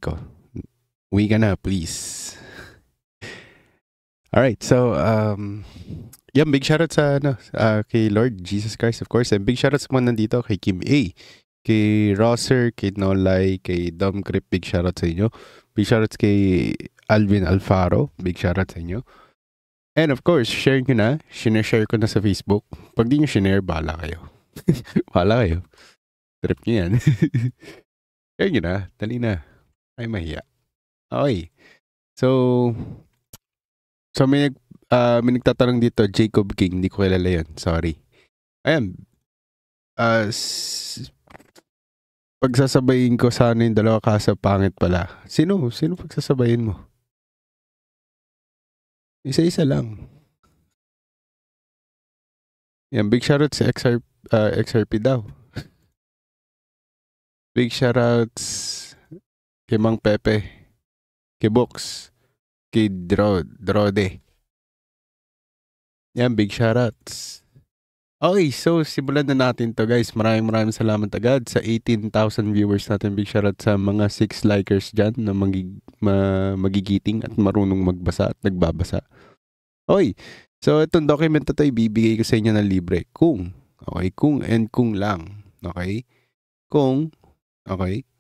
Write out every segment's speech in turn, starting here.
Ko. Uwi ka na, please. Alright, so, yeah, big shoutout sa, kay Lord Jesus Christ, of course. And big shoutout sa mga nandito, kay Kim A, kay Rosser, kay Nolay, kay Dom Grip, big shoutout sa inyo. Big shoutout kay Alvin Alfaro, big shoutout sa inyo. And of course, share nyo na. Share ko na sa Facebook. Pag di nyo share, bahala kayo. Bahala kayo. Trip nyo yan. Share nyo na. Dali na. Ay, mahiya. Okay. So may nagtatanong dito, Jacob King. Hindi ko kilala yun. Sorry. Ayan. Pagsasabayin ko sana yung dalawa kaso pangit pala. Sino pagsasabayin mo? Isa-isa lang. Yan, big shoutout sa XRP daw. Big shoutouts kay Mang Pepe, kay Box, kay Drode. Yan, big shoutouts. Okay, so simulan na natin to, guys. Maraming salamat agad sa 18,000 viewers natin. Big shoutout sa mga 6 likers dyan na magigiting at marunong magbasa at nagbabasa. Okay, so itong document na to ibibigay ko sa inyo na libre. Kung lang. Okay?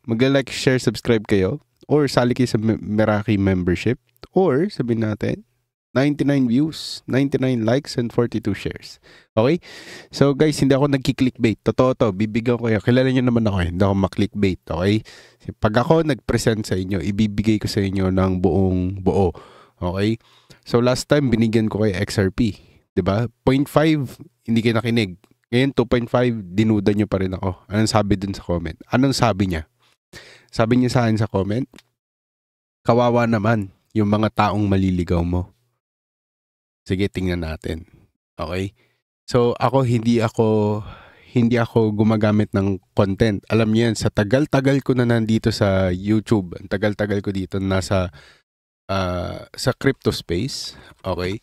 Mag-like, share, subscribe kayo. Or sali kayo sa Meraki membership. Or sabihin natin, 99 views, 99 likes, and 42 shares. Okay? So guys, hindi ako nagki-clickbait. Totoo to, bibigyan ko kayo. Kilala nyo naman ako, hindi ako ma-clickbait. Okay? Pag ako nag-present sa inyo, ibibigay ko sa inyo ng buo. Okay? So last time, binigyan ko kayo XRP. Diba? 0.5, hindi kayo nakinig. Ngayon, 2.5, dinuda nyo pa rin ako. Anong sabi dun sa comment? Anong sabi niya? Sabi niya sa akin sa comment, kawawa naman yung mga taong maliligaw mo. Sige, tingnan natin. Okay? So, hindi ako gumagamit ng content. Alam niyo yan, sa tagal-tagal ko na nandito sa YouTube, ang tagal-tagal ko dito nasa sa crypto space. Okay?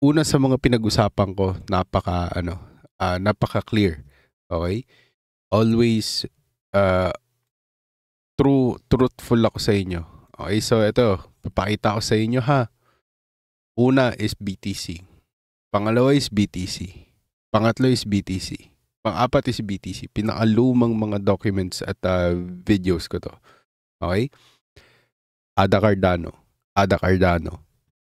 Una sa mga pinag-usapan ko, napaka-clear. Okay? Always truthful ako sa inyo. Okay, so ito, papakita ko sa inyo ha. Una is BTC. Pangalawa is BTC. Pangatlo is BTC. Pang-apat is BTC. Pinakalumang mga documents at videos ko to. Okay? Ada Cardano,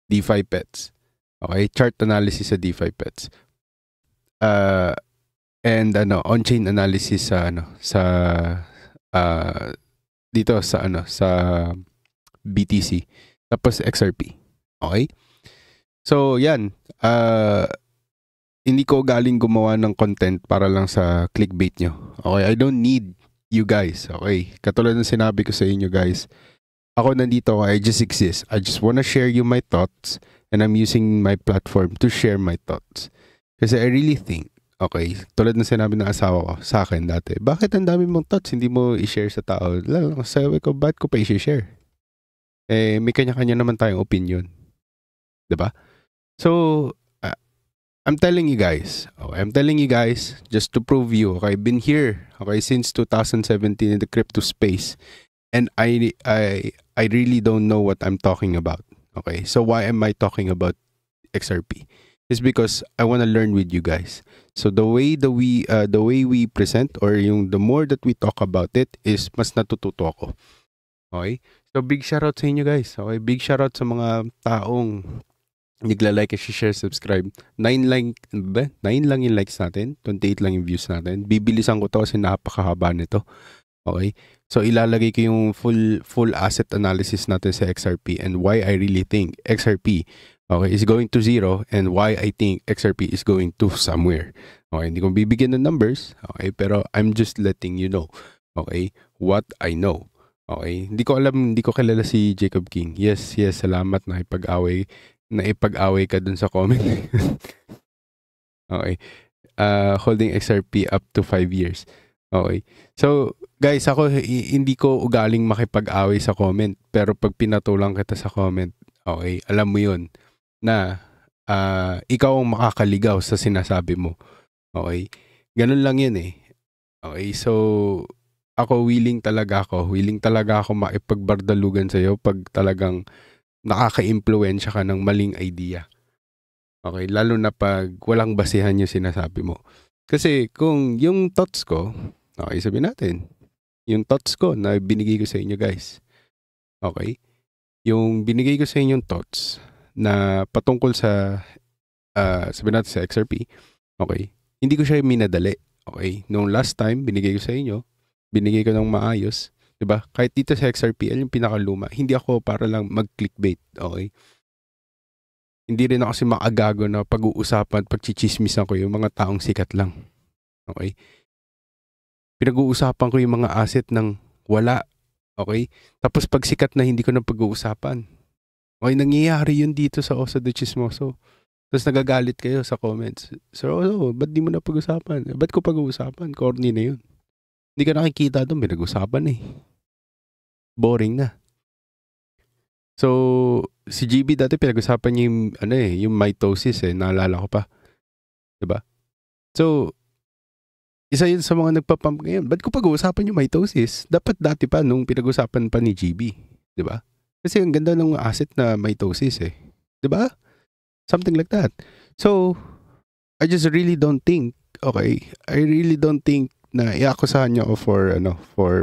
DeFi Pets. Okay, chart analysis sa DeFi Pets. And on-chain analysis sa dito sa BTC. Tapos XRP. Okay? So, yan. Hindi ko galing gumawa ng content para lang sa clickbait nyo. Okay? I don't need you guys. Okay? Katulad ng sinabi ko sa inyo, guys. Ako nandito, I just exist. I just wanna share you my thoughts and I'm using my platform to share my thoughts. Kasi I really think, okay, tulad ng sinabi ng asawa ko sa akin dati, bakit ang dami mong thoughts, hindi mo i-share sa tao? Sabi ko, ba't ko pa i-share? May kanya-kanya naman tayong opinion. Diba? So, I'm telling you guys, just to prove you, okay, I've been here, okay, since 2017 in the crypto space, and I really don't know what I'm talking about. Okay, so why am I talking about XRP? It's because I want to learn with you guys. So the way we present or the more that we talk about it is mas natututo ako. Okay? So big shoutout sa inyo, guys. Okay, big shoutout sa mga taong nagla-like, share, subscribe. 9 lang yung likes natin, 28 lang yung views natin. Bibilisan ko to kasi napakahaba nito. Okay? So ilalagay ko yung full asset analysis natin sa XRP and why I really think XRP is going to zero and why I think XRP is going to somewhere. Okay, hindi ko bibigyan ng numbers, okay, pero I'm just letting you know, okay, what I know. Okay, hindi ko kilala si Jacob King. Yes, salamat na ipag-away ka dun sa comment. Okay. Holding XRP up to 5 years. Okay. So, guys, ako hindi ko ugaling makipag-away sa comment, pero pag pinatulang kita sa comment, okay, alam mo 'yun na ikaw ang makakaligaw sa sinasabi mo. Okay? Ganun lang 'yun eh. Okay? So, willing talaga ako makipagbardalugan sa'yo pag talagang nakaka-impluwensya ka ng maling idea. Okay, lalo na pag walang basehan yung sinasabi mo. Kasi kung yung thoughts ko, okay, sabihin natin, yung thoughts ko na binigay ko sa inyo guys, okay, yung binigay ko sa inyong thoughts na patungkol sa, sabihin natin sa XRP, okay, hindi ko siya minadali. Okay, nung last time, binigay ko sa inyo, binigay ko ng maayos, diba? Kahit dito sa XRPL, yung pinakaluma, hindi ako para lang mag-clickbait, okay? Hindi rin ako kasi makagago na pag-uusapan, pagchichismisan ko yung mga taong sikat lang. Okay? Pinag-uusapan ko yung mga asset ng wala. Okay? Tapos pag sikat na hindi ko na pag-uusapan. Okay, nangyayari yun dito sa Oso de Chismoso. Tapos nagagalit kayo sa comments. Sir Oso, ba't di mo na pag-usapan? Ba't ko pag-uusapan? Corny na yun. Hindi ka nakikita doon, pinag-usapan eh. Boring na. So, si GB dati pinag-usapan niya yung, yung mitosis eh, naalala ko pa. Diba? So, isa yun sa mga nagpapump ngayon. Ba't ko pag-uusapan yung mitosis? Dapat dati pa nung pinag-usapan pa ni GB. Diba? Kasi ang ganda ng asset na mitosis eh. Diba? Something like that. So, I just really don't think, okay, I really don't think na iakusahan niyo ako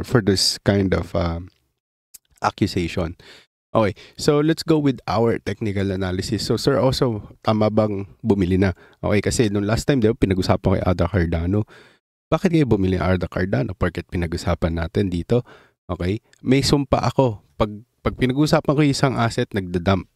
for this kind of accusation. Okay, so let's go with our technical analysis. So sir, also, tama bang bumili na? Okay, kasi nung last time, diba, pinag-usapan ko kay Ada Cardano. Bakit kayo bumili ng Ada Cardano? Porket pinag-usapan natin dito. Okay, may sumpa ako. Pag pinag-usapan ko yung isang asset, nagda-dump.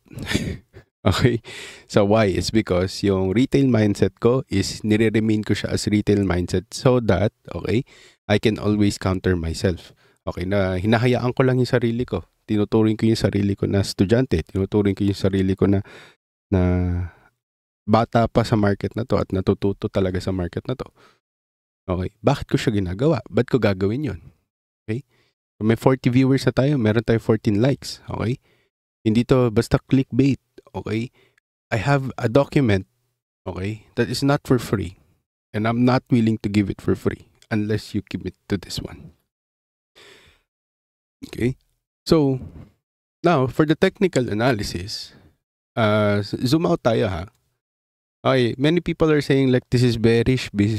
Okay, so why? It's because yung retail mindset ko is nire-remain ko siya as retail mindset so that, okay, I can always counter myself. Okay, na hinahayaan ko lang yung sarili ko. Tinuturing ko yung sarili ko na estudyante. Tinuturing ko yung sarili ko na bata pa sa market na to at natututo talaga sa market na to. Okay, bakit ko siya ginagawa? Ba't ko gagawin yun? Okay, kung may 40 viewers na tayo, meron tayo 14 likes. Okay, hindi to basta clickbait. Okay, I have a document, okay, that is not for free. And I'm not willing to give it for free unless you give it to this one. Okay, so now for the technical analysis, zoom out tayo ha. Okay, many people are saying like this is bearish, blah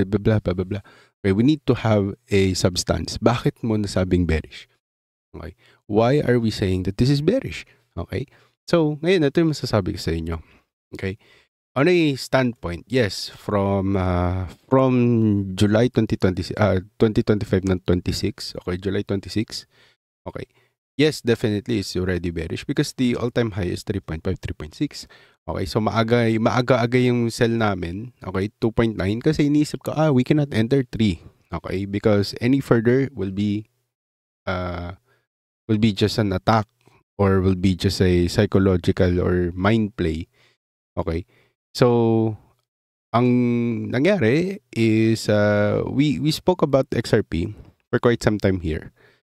blah blah blah blah blah. Okay, we need to have a substance. Bakit mo nasabing bearish? Okay, why are we saying that this is bearish? Okay, so ngayon ito yung masasabi ko sa inyo. Okay, on a standpoint, yes, from July 2025 ng 26, okay, July 26, okay, yes, definitely it's already bearish because the all-time high is 3.5, 3.6. Okay, so maaga-aga yung sell namin, okay, 2.9 kasi iniisip ko, we cannot enter 3, okay, because any further will be just an attack or will be just a psychological or mind play. Okay, so ang nangyari is we spoke about XRP for quite some time here.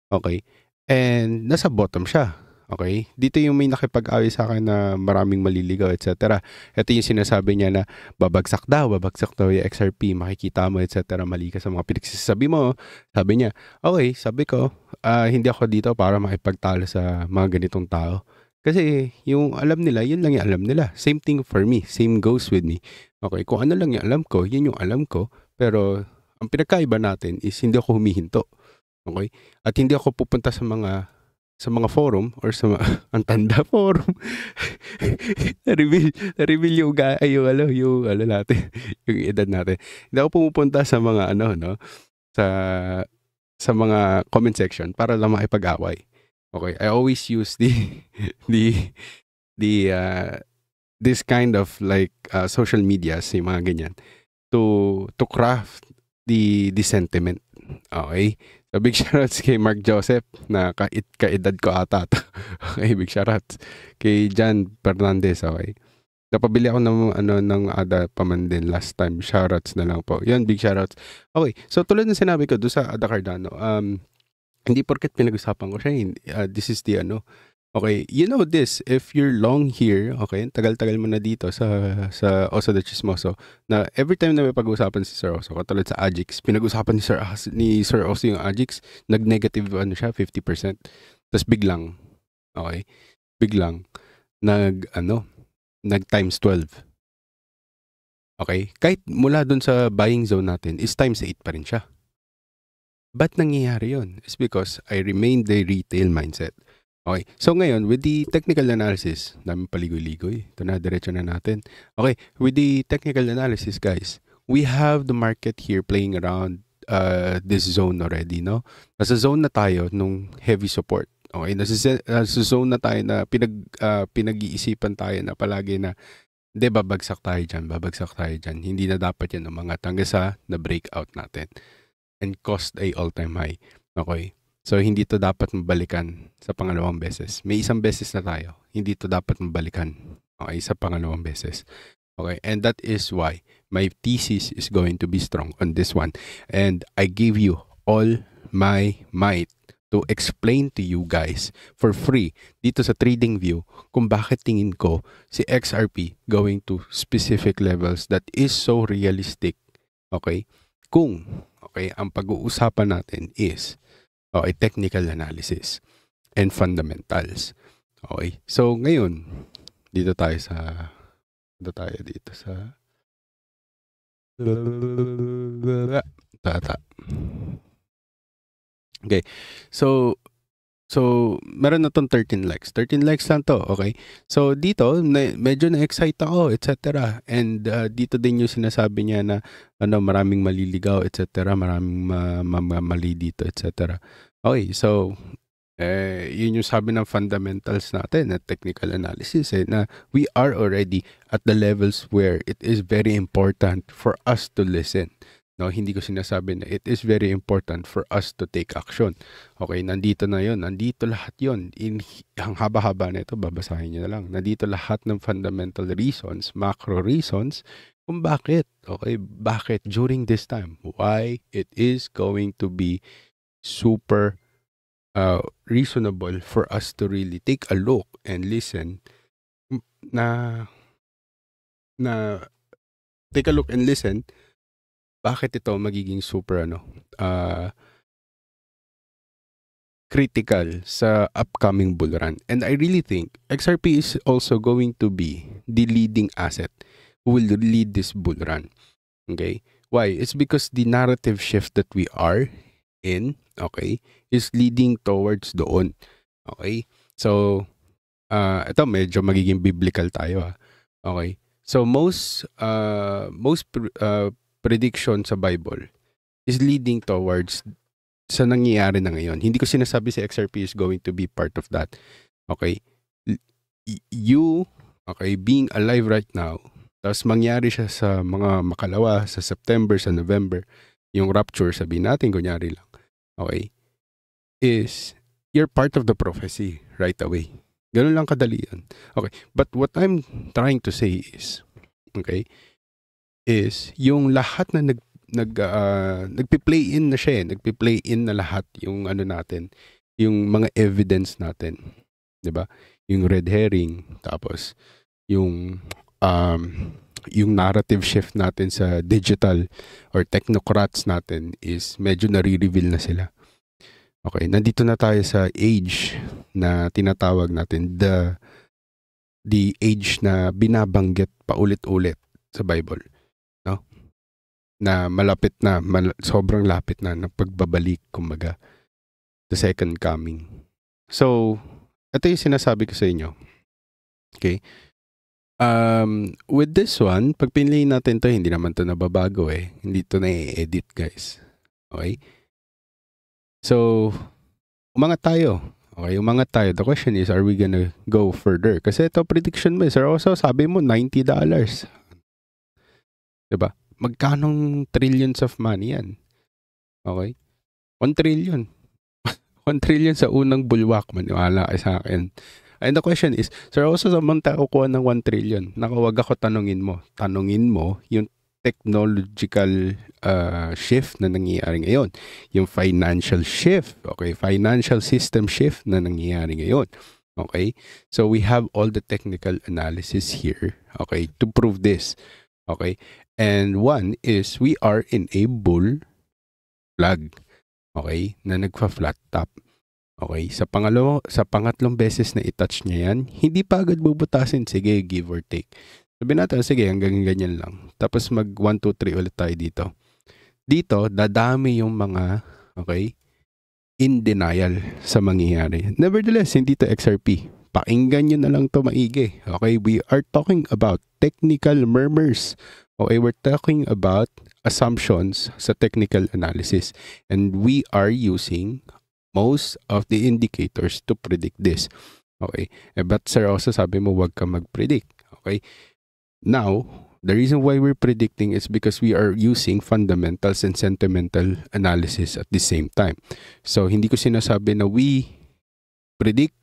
Okay, and nasa bottom siya. Okay, dito yung may nakipag-away sa akin na maraming maliligaw, etc. Ito yung sinasabi niya na babagsak daw yung XRP, makikita mo, etc. Mali ka sa mga pinagsasabi mo. Sabi niya, okay, sabi ko, hindi ako dito para makipagtalo sa mga ganitong tao. Kasi yung alam nila, yun lang yung alam nila. Same thing for me. Same goes with me. Okay, kung ano lang yung alam ko, yun yung alam ko. Pero ang pinagkaiba natin is hindi ako humihinto. Okay? At hindi ako pupunta sa mga forum or sa ang tanda forum. na-reveal yung natin, yung edad natin. Hindi ako pumupunta sa mga sa mga comment section para lang makipag-away. Okay, I always use this kind of like social media, yung mga ganyan, to craft the sentiment. Okay, so big shoutouts kay Mark Joseph na kaedad ko ata. Okay, big shoutouts kay John Fernandez. Okay, napabili ako ng Ada Paman din last time. Shoutouts na lang po. Yan, big shoutouts. Okay, so tulad ng sinabi ko doon sa Ada Cardano, hindi porket pinag-usapan ko siya, this is the Okay, you know this, if you're long here, okay, tagal-tagal mo na dito sa Oso de Chismoso, na every time na may pag-uusapan si Sir Oso, katulad sa Ajix, pinag-usapan ni Sir Oso yung Ajix, nag-negative ano siya, 50%. Tapos biglang, okay, biglang, nag times 12. Okay? Kahit mula dun sa buying zone natin, is times 8 pa rin siya. Ba't nangyayari yun? It's because I remained the retail mindset. Okay. So ngayon, with the technical analysis, daming paligoy-ligoy. Ito na, diretso na natin. Okay. With the technical analysis, guys, we have the market here playing around this zone already, no? Nasa zone na tayo nung heavy support. Okay. Nasa zone na tayo na pinag-iisipan tayo na palagi na hindi, babagsak tayo dyan. Hindi na dapat yan umangat hanggang sa na-breakout natin. And cost ay all-time high. Okay. So, hindi to dapat mabalikan sa pangalawang beses. May isang beses na tayo. Hindi to dapat mabalikan. Okay, sa pangalawang beses. Okay, and that is why my thesis is going to be strong on this one. And I give you all my might to explain to you guys for free dito sa TradingView kung bakit tingin ko si XRP going to specific levels that is so realistic. Okay? Okay, ang pag-uusapan natin is technical analysis and fundamentals. Okay. So ngayon, dito tayo sa tata. Okay. So meron na tong 13 likes. 13 likes lang to, okay? So dito medyo na-excite ako, etc. And dito din yung sinasabi niya na maraming maliligaw, etc. Maraming mali dito, etc. Okay, so yun yung sabi ng fundamentals natin na technical analysis na we are already at the levels where it is very important for us to listen. No, hindi ko sinasabi na it is very important for us to take action. Okay, nandito na yon, nandito lahat yon. Ang haba-haba na ito, babasahin niyo na lang. Nandito lahat ng fundamental reasons, macro reasons, kung bakit. Okay, bakit during this time, why it is going to be super reasonable for us to really take a look and listen take a look and listen bakit ito magiging super critical sa upcoming bull run. And I really think XRP is also going to be the leading asset who will lead this bull run. Okay? Why? It's because the narrative shift that we are in, okay, is leading towards doon. Okay? So, ito medyo magiging biblical tayo. Okay? So, most prediction sa Bible is leading towards sa nangyayari na ngayon. Hindi ko sinasabi si XRP is going to be part of that. Okay? You, okay, being alive right now, tapos mangyari siya sa mga makalawa, sa September, sa November, yung rapture, sabihin natin, kunyari lang. Okay? Is, you're part of the prophecy right away. Ganun lang kadali yan. Okay? But what I'm trying to say is, okay, is yung lahat na nagpi-play in na siya, nagpi-play in na lahat yung natin, yung mga evidence natin, 'di ba? Yung red herring, tapos yung narrative shift natin sa digital or technocrats natin is medyo nare-reveal na sila. Okay, nandito na tayo sa age na tinatawag natin the age na binabanggit paulit-ulit sa Bible. Na malapit na, sobrang lapit na ng pagbabalik, kumbaga, the second coming. So, ito yung sinasabi ko sa inyo. Okay? With this one, pag pinlay natin to, hindi naman to nababago eh. Hindi to na-edit, guys. Okay? So, umangat tayo. Okay, umangat tayo. The question is, are we gonna go further? Kasi ito, prediction mo, Sir Oso, sabi mo, $90. Diba? Magkanong trillions of money yan? Okay? 1 trillion. 1 trillion sa unang bulwak. Maniwala kayo sa akin. And the question is, Sir, also sa mga tao kuha ng 1 trillion, nakawag ako tanungin mo. Tanungin mo yung technological shift na nangyayari ngayon. Yung financial shift. Okay? Financial system shift na nangyayari ngayon. Okay? So we have all the technical analysis here, okay, to prove this. Okay? And one is we are in a bull flag, okay, na nagfa-flat top. Okay, sa pangatlong beses na i-touch niya yan, hindi pa agad bubutasin. Sige, give or take. Sabihin natin, sige, hanggang ganyan lang. Tapos mag 1, 2, 3 ulit tayo dito. Dito, dadami yung mga, okay, in denial sa mangyayari. Nevertheless, hindi to XRP. Pakinggan nyo na lang to maigi. Okay, we are talking about technical murmurs. Okay, we're talking about assumptions sa technical analysis. And we are using most of the indicators to predict this. Okay, but Sir also sabi mo, wag ka mag-predict. Okay, now, the reason why we're predicting is because we are using fundamentals and sentimental analysis at the same time. So, hindi ko sinasabi na we predict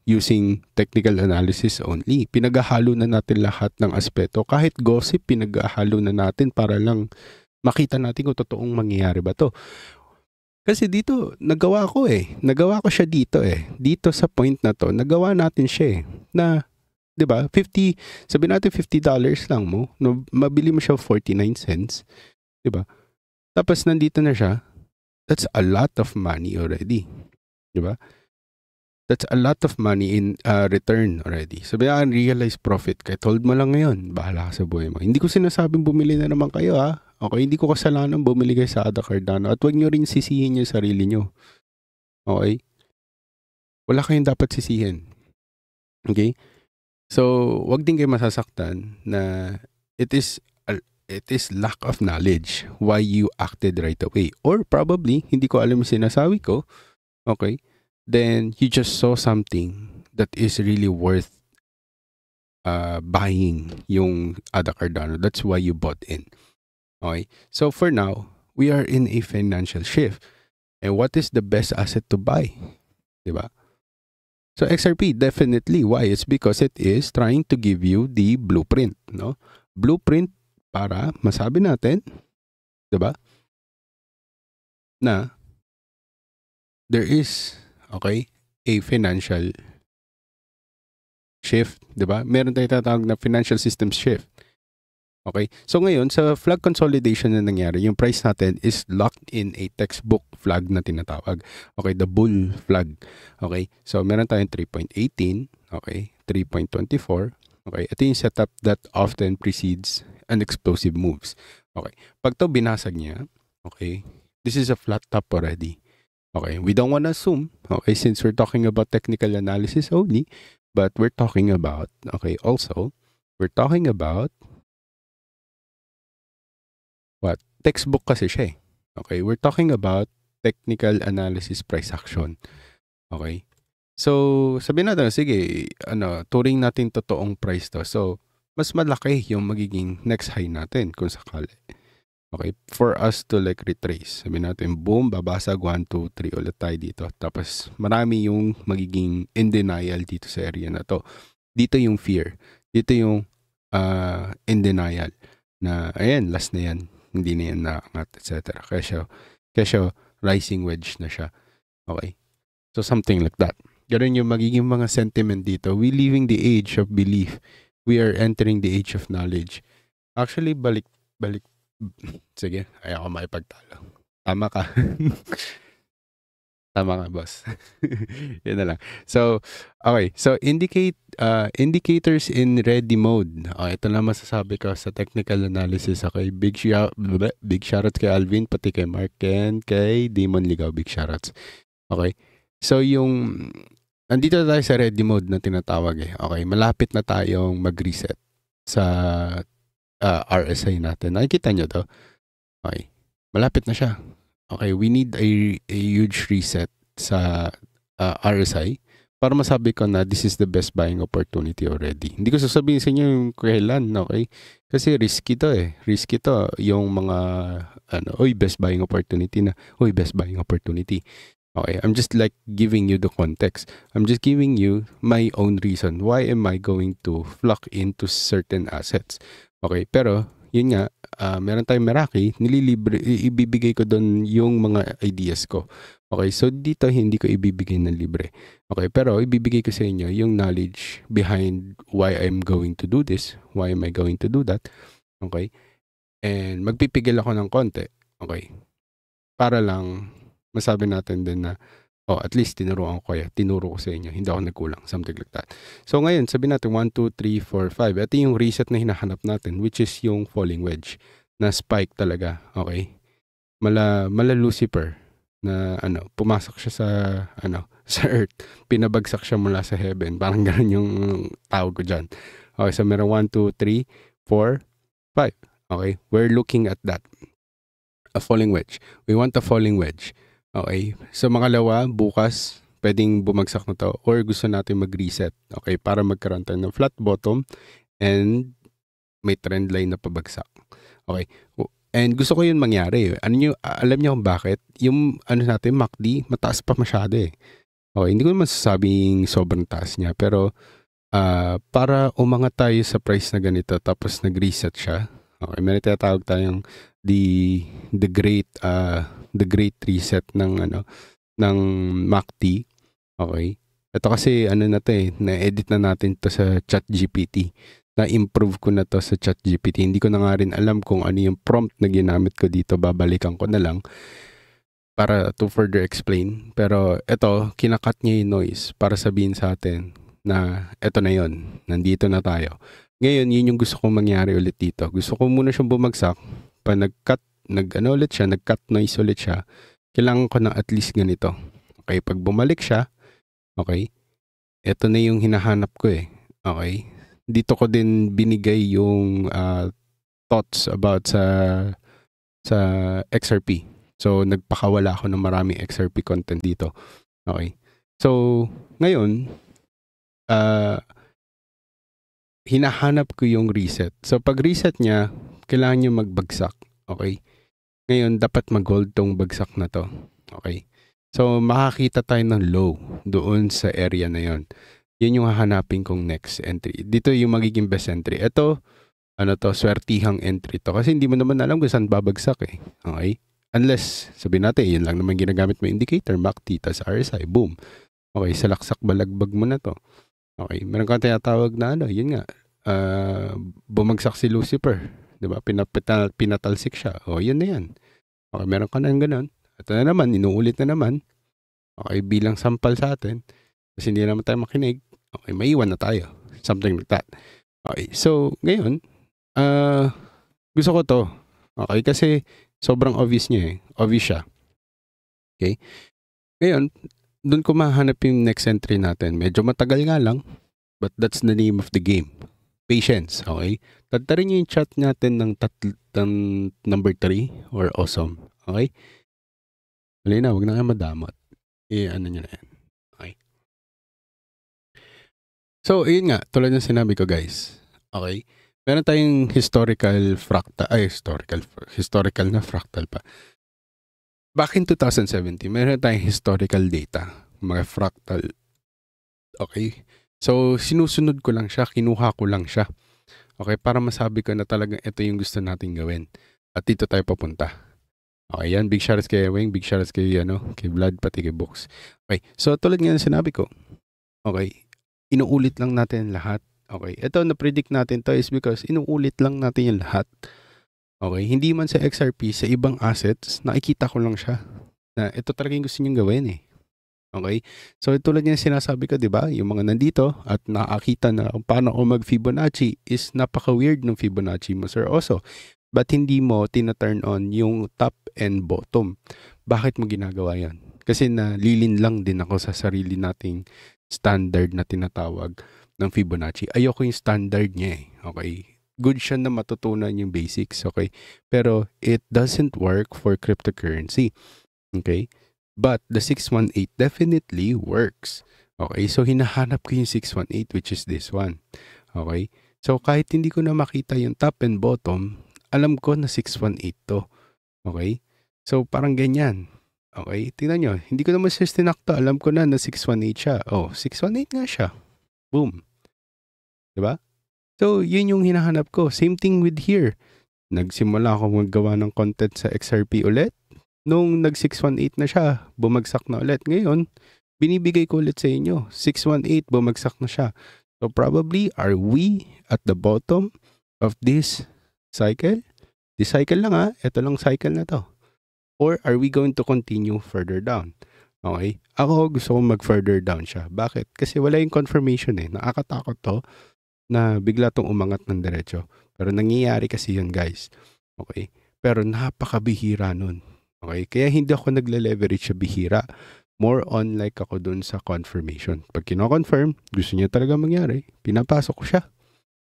using technical analysis only. Pinaghahalo na natin lahat ng aspeto. Kahit gossip, pinaghahalo na natin para lang makita natin kung totoong mangyayari ba to. Kasi dito, nagawa ko siya dito Dito sa point na to, nagawa natin siya na, 'di ba? 50, sabihin natin $50 lang mo, no, mabili mo siya 49 cents, 'di ba? Tapos nandito na siya. That's a lot of money already. 'Di ba? That's a lot of money in return already. Sabi na, realized profit. Kahit hold mo lang ngayon, bahala ka sa buhay mo. Hindi ko sinasabing bumili na naman kayo, ha? Okay, hindi ko kasalanan bumili kayo sa Ada Cardano. At huwag nyo rin sisihin yung sarili nyo. Okay? Wala kayong dapat sisihin. Okay? So, wag din kayo masasaktan na it is lack of knowledge why you acted right away. Or probably, hindi ko alam yung sinasabi ko. Okay? Then you just saw something that is really worth buying yung Ada Cardano. That's why you bought in. Okay? So for now, we are in a financial shift. And what is the best asset to buy? Diba? So XRP, definitely. Why? It's because it is trying to give you the blueprint. No? Blueprint para masabi natin, diba? Na there is, okay, a financial shift, 'di ba? Meron tayong tatawag na financial system shift. Okay? So ngayon, sa flag consolidation na nangyari, yung price natin is locked in a textbook flag na tinatawag. Okay, the bull flag. Okay? So meron tayong 3.18, okay, 3.24. Okay, ito yung setup that often precedes an explosive moves. Okay. Pag to binasag niya, okay, this is a flat top already. Okay, we don't want to assume, okay, since we're talking about technical analysis only, but we're talking about, okay, also, we're talking about, what? Textbook kasi siya eh. Okay, we're talking about technical analysis price action. Okay, so, sabihin natin, sige, turing natin totoong price to. So, mas malaki yung magiging next high natin kung sakali. Okay, for us to like retrace. Sabihin natin, boom, babasag 1, 2, 3 ulit tayo dito. Tapos, marami yung magiging in denial dito sa area na to. Dito yung fear. Dito yung in denial. Na, ayan, last na yan. Hindi na yan naangat, etc. Kaya siya rising wedge na siya. Okay. So, something like that. Ganun yung magiging mga sentiment dito. We leaving the age of belief. We are entering the age of knowledge. Actually, balik. Sige, ayaw ko makipagtalo. Tama ka. Tama ka, boss. Yun na lang. So, okay. So, indicators in ready mode. Okay, ito lang masasabi ko sa technical analysis. Okay, big shoutouts kay Alvin, pati kay Mark, and kay Demon Ligaw. Big shoutouts. Okay. So, andito na tayo sa ready mode na tinatawag eh. Okay, malapit na tayong mag-reset sa RSI natin. Nakikita nyo to? Okay, malapit na siya. Okay, we need a huge reset sa RSI para masabi ko na this is the best buying opportunity already. Hindi ko sasabihin sa inyo yung kailan, okay? Kasi risky to eh. Risky to yung mga, best buying opportunity na. Best buying opportunity. Okay, I'm just like giving you the context. I'm just giving you my own reason. Why am I going to flock into certain assets? Okay, pero yun nga, meron tayong Meraki, nililibre, ibibigay ko doon yung mga ideas ko. Okay, so dito hindi ko ibibigay ng libre. Okay, pero ibibigay ko sa inyo yung knowledge behind why I'm going to do this, why am I going to do that. Okay, and magpipigil ako ng konti. Okay, para lang masabi natin din na at least tinuro ko sa inyo. Hindi ako nagkulang. Something like that. So ngayon, sabi natin 1, 2, 3, 4, 5. Ito yung reset na hinahanap natin, which is yung falling wedge na spike talaga. Okay? Mala Lucifer na pumasok siya sa sa earth. Pinabagsak siya mula sa heaven. Parang ganun yung tawag ko dyan. Okay, so meron 1, 2, 3, 4, 5. Okay? We're looking at that. A falling wedge. We want a falling wedge. Okay. So, makalawa, bukas, pwedeng bumagsak na to or gusto natin mag-reset. Okay. Para magkaroon tayo ng flat bottom and may trend line na pabagsak. Okay. And gusto ko yun mangyari. Alam niyo kung bakit? Yung natin, MACD, mataas pa masyado eh. Okay. Hindi ko naman sasabing sobrang taas niya. Pero, para umangat tayo sa price na ganito tapos nag-reset siya. Okay. May tinatawag tayong the great reset ng MACD. Okay? Ito kasi na-edit na natin to sa ChatGPT. Na-improve ko na to sa ChatGPT. Hindi ko na nga rin alam kung ano yung prompt na ginamit ko dito. Babalikan ko na lang para to further explain. Pero ito, kinakat niya yung noise para sabihin sa atin na ito na yon, nandito na tayo. Ngayon, yun yung gusto kong mangyari ulit dito. Gusto ko muna siyang bumagsak. Pa nag-cut noise ulit siya, kailangan ko na at least ganito. Okay, pag bumalik siya, okay, ito na yung hinahanap ko eh. Okay, dito ko din binigay yung thoughts about sa XRP. So, nagpakawala ako ng maraming XRP content dito. Okay, so, ngayon, hinahanap ko yung reset. So, pag reset niya, kailangan nyo magbagsak. Okay? Ngayon, dapat mag-hold tong bagsak na to. Okay? So, makakita tayo ng low doon sa area na yon. Yun yung hahanapin kong next entry. Dito yung magiging best entry. Ito, swertihang entry to. Kasi hindi mo naman alam kung saan babagsak eh. Okay? Unless, sabihin natin, yun lang naman ginagamit mo indicator, MACD, tas RSI, boom. Okay, salaksak balagbag mo na to. Okay, meron kang tinatawag na yun nga, bumagsak si Lucifer. Diba? Pinatalsik siya. Yun na yan. Okay, meron ka na ganun. Ito na naman, inuulit na naman. Okay, bilang sampal sa atin. Kasi hindi naman tayo makinig. Okay, maiwan na tayo. Something like that. Okay, so, ngayon, gusto ko to. Okay, kasi sobrang obvious niya eh. Obvious siya. Okay? Ngayon, doon ko mahanap yung next entry natin. Medyo matagal nga lang, but that's the name of the game. Patience, okay? Tatarin niyo yung chat natin ng number 3 or awesome, okay? Wala na, huwag na kayo madamot. Ano nyo na yan, okay? So, ayun nga, tulad ng sinabi ko guys, okay? Meron tayong historical na fractal pa. Back in 2017, meron tayong historical data, mga fractal, okay? So, sinusunod ko lang siya, kinuha ko lang siya. Okay, para masabi ko na talagang ito yung gusto nating gawin. At dito tayo papunta. Okay, yan. Big shoutouts kay Weng, big shoutouts kay, kay Vlad, pati kay Books. Okay, so tulad nga ng sinabi ko, okay, inuulit lang natin lahat. Okay, ito na-predict natin to is because inuulit lang natin yung lahat. Okay, hindi man sa XRP, sa ibang assets, nakikita ko lang siya. Na ito talaga yung gusto niyong gawin eh. Okay? So, tulad niya sinasabi ko, di ba? Yung mga nandito at nakakita na kung paano ako mag-Fibonacci is napaka-weird ng Fibonacci mo, Sir Oso. But hindi mo tina-turn on yung top and bottom. Bakit mo ginagawa yan? Kasi nalilin lang din ako sa sarili nating standard na tinatawag ng Fibonacci. Ayoko yung standard niya eh. Okay? Good siya na matutunan yung basics. Okay? Pero it doesn't work for cryptocurrency. Okay? But the 618 definitely works. Okay, so hinahanap ko yung 618 which is this one. Okay, so kahit hindi ko na makita yung top and bottom, alam ko na 618 to. Okay, so parang ganyan. Okay, tingnan nyo, hindi ko naman siya tinakto, alam ko na 618 siya. 618 nga siya. Boom. Diba? So, yun yung hinahanap ko. Same thing with here. Nagsimula ako maggawa ng content sa XRP ulit. Nung nag 618 na siya, bumagsak na ulit. Ngayon, binibigay ko ulit sa inyo. 618, bumagsak na siya. So probably, are we at the bottom of this cycle? This cycle lang ito lang cycle na to. Or are we going to continue further down? Okay? Ako gusto kong mag-further down siya. Bakit? Kasi wala yung confirmation Nakakatakot to na bigla tong umangat ng diretso. Pero nangyayari kasi yun, guys. Okay? Pero napakabihira nun. Okay? Kaya hindi ako nagle-leverage sa bihira. More on like ako dun sa confirmation. Pag kino-confirm, gusto niya talaga mangyari, pinapasok ko siya.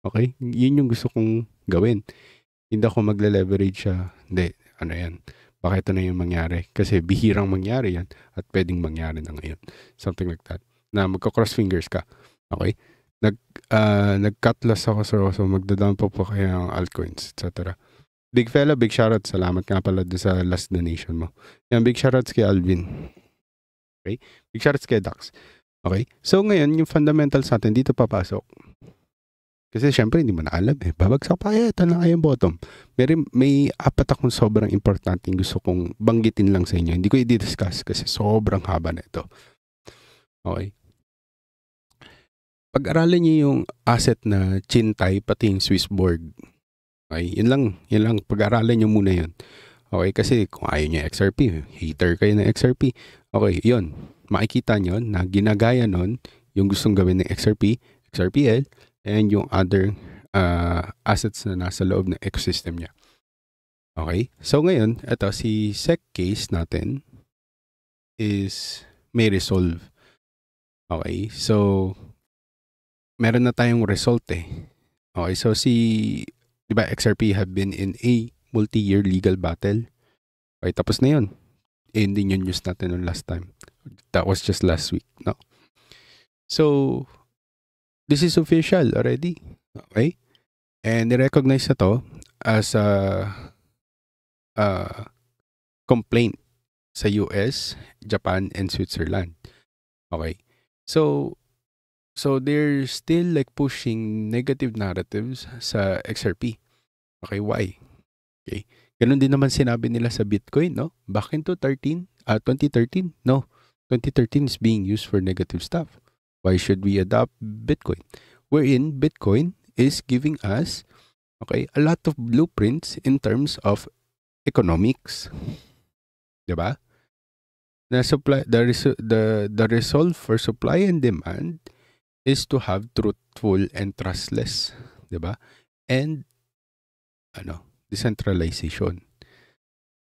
Okay? Yun yung gusto kong gawin. Hindi ako magle-leverage siya. Hindi. Ano yan? Baka ito na yung mangyari. Kasi bihirang mangyari yan at pwedeng mangyari na ngayon. Something like that. Na magka-cross fingers ka. Okay? Nag-cut loss ako so magdadaan po kaya ang altcoins, etc. Big fella, big shoutout. Salamat nga pala sa last donation mo. Yan, big shoutouts kay Alvin. Okay? Big shoutouts kay Dax. Okay? So ngayon, yung fundamentals natin dito papasok. Kasi syempre hindi mo na alam Babagsak pa ito na kayong bottom. May apat akong sobrang importante gusto kong banggitin lang sa inyo. Hindi ko i-discuss kasi sobrang haba na ito. Okay? Pag-aralan niyo yung asset na Chintay pati yung Swissborg. Okay? Yun lang. Pag-aralan niyo muna yun. Okay? Kasi kung ayaw niyo XRP, hater kayo ng XRP. Okay, yun. Makikita niyo na ginagaya nun yung gustong gawin ng XRP, XRPL, and yung other assets na nasa loob ng ecosystem niya. Okay? So ngayon, ito si SEC case natin is may resolve. Okay? So meron na tayong result Okay, so di ba XRP have been in a multi-year legal battle. Okay, tapos na yun. Hindi yung news natin noong last time. That was just last week, no? So, this is official already. Okay? And i-recognize na to as a complaint sa US, Japan, and Switzerland. Okay? So they're still like pushing negative narratives sa XRP. Okay, why? Okay. Ganun din naman sinabi nila sa Bitcoin, no? Back into 2013? No. 2013 is being used for negative stuff. Why should we adopt Bitcoin? Wherein Bitcoin is giving us, okay, a lot of blueprints in terms of economics. Diba? The resolve for supply and demand is to have truthful and trustless, 'di ba? And decentralization.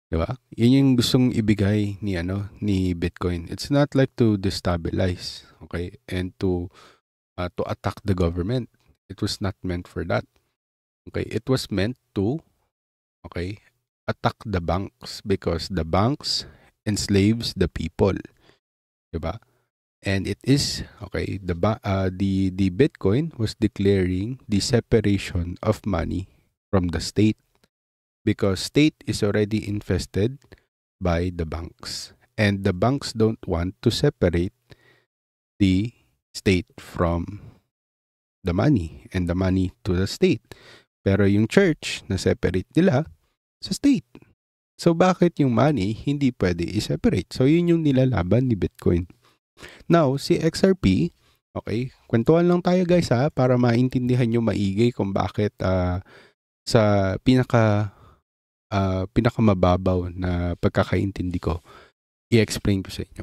'Di ba? Yun yung gustong ibigay ni Bitcoin. It's not like to destabilize, okay? And to attack the government. It was not meant for that. Okay? It was meant to attack the banks because the banks enslaves the people. 'Di ba? And it is, the Bitcoin was declaring the separation of money from the state because state is already infested by the banks. And the banks don't want to separate the state from the money and the money to the state. Pero yung church, na-separate nila sa state. So bakit yung money hindi pwede i-separate? So yun yung nilalaban ni Bitcoin. Now, si XRP, okay, kwentuhan lang tayo guys para maintindihan nyo maigi kung bakit sa pinakamababaw na pagkakaintindi ko, i-explain ko sa inyo.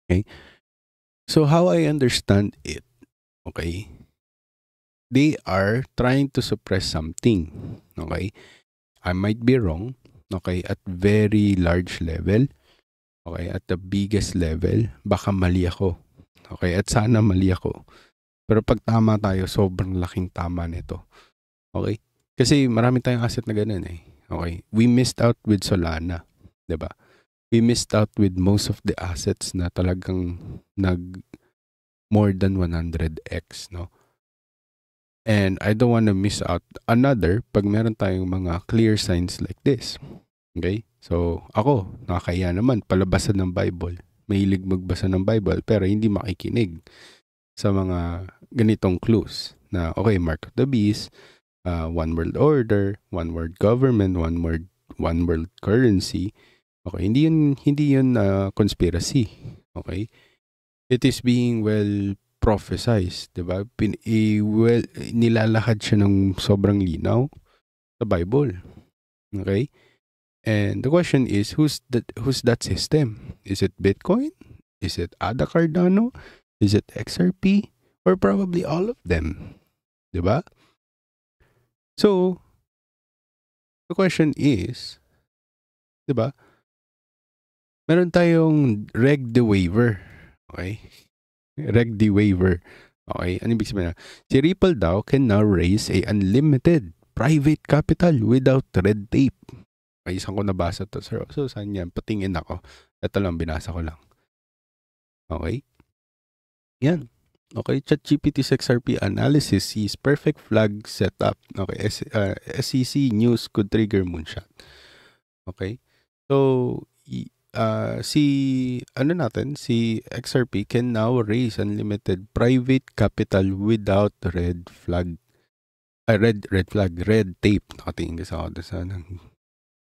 Okay? So, how I understand it, okay, they are trying to suppress something, okay? I might be wrong, okay, at very large level. Okay, at the biggest level, baka mali ako. Okay, at sana mali ako. Pero pag tama tayo, sobrang laking tama nito. Okay? Kasi marami tayong asset na ganun Okay? We missed out with Solana. 'Di ba? We missed out with most of the assets na talagang more than 100x, no? And I don't want to miss out another pag meron tayong mga clear signs like this. Okay? So, ako, nakakaya naman, palabasan ng Bible. Mahilig magbasa ng Bible, pero hindi makikinig sa mga ganitong clues na, okay, Mark of the Beast, one world order, one world government, one world currency. Okay, hindi yun conspiracy. Okay? It is being well prophesized, 'di ba? Well, nilalahad siya ng sobrang linaw sa Bible. Okay? And the question is, who's that system? Is it Bitcoin? Is it Ada Cardano? Is it XRP? Or probably all of them? 'Di ba? So, the question is, 'di ba? Meron tayong Reg the Waiver. Okay? Reg the Waiver. Okay? Ano ibig sabihin? Si Ripple daw can now raise a unlimited private capital without red tape. Okay, isang ko nabasa to, sir. So, saan yan? Patingin ako. Ito lang, binasa ko lang. Okay? Yan. Okay, ChatGPT's XRP analysis sees perfect flag setup. Okay, SEC news could trigger moonshot. Okay? So, si XRP can now raise unlimited private capital without red tape. Nakatingin kasi ako sana.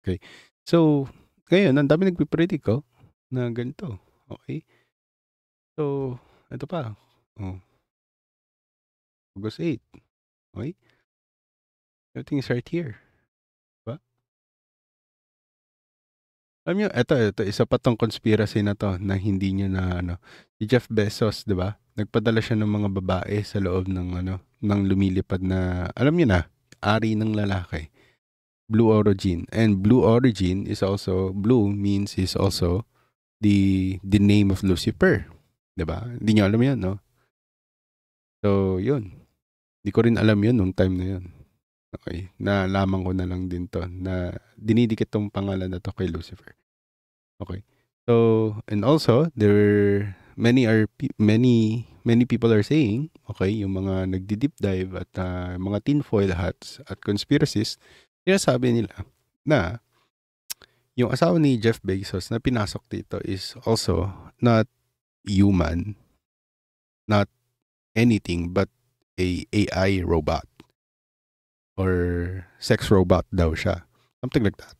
Okay. So, ngayon, ang dami nagpipredict ko na ganito. Okay. So, ito pa. August 8. Okay. Everything is right here. Diba? Alam nyo, ito, isa pa tong conspiracy na to na hindi nyo na, si Jeff Bezos, di ba? Nagpadala siya ng mga babae sa loob ng, ng lumilipad na, alam nyo na, ari ng lalaki. Blue Origin. And Blue Origin is also, blue means is also the name of Lucifer. Diba? Hindi nyo alam yan, no? So, yun. Hindi ko rin alam yun nung time na yun. Okay. Nalaman ko na lang din to na dinidikit tong pangalan na to kay Lucifer. Okay. So, and also, many people are saying, okay, yung mga nagdi-deep dive at mga tinfoil hats at conspiracies, sabi nila na yung asawa ni Jeff Bezos na pinasok dito is also not human, not anything but a AI robot or sex robot daw siya. Something like that.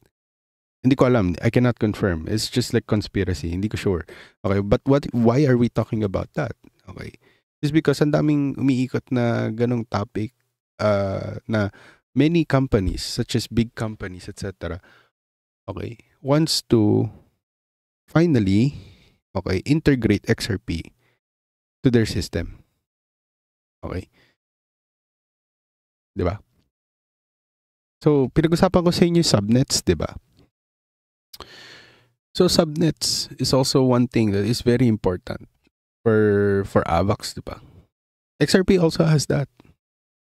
Hindi ko alam. I cannot confirm. It's just like conspiracy. Hindi ko sure. Okay, but why are we talking about that? Okay. It's because ang daming umiikot na ganong topic na many companies, such as big companies, etc., okay, wants to finally, okay, integrate XRP to their system. Okay. Diba? So, pinag-usapan ko sa inyo subnets, diba? So, subnets is also one thing that is very important for AVAX, diba? XRP also has that.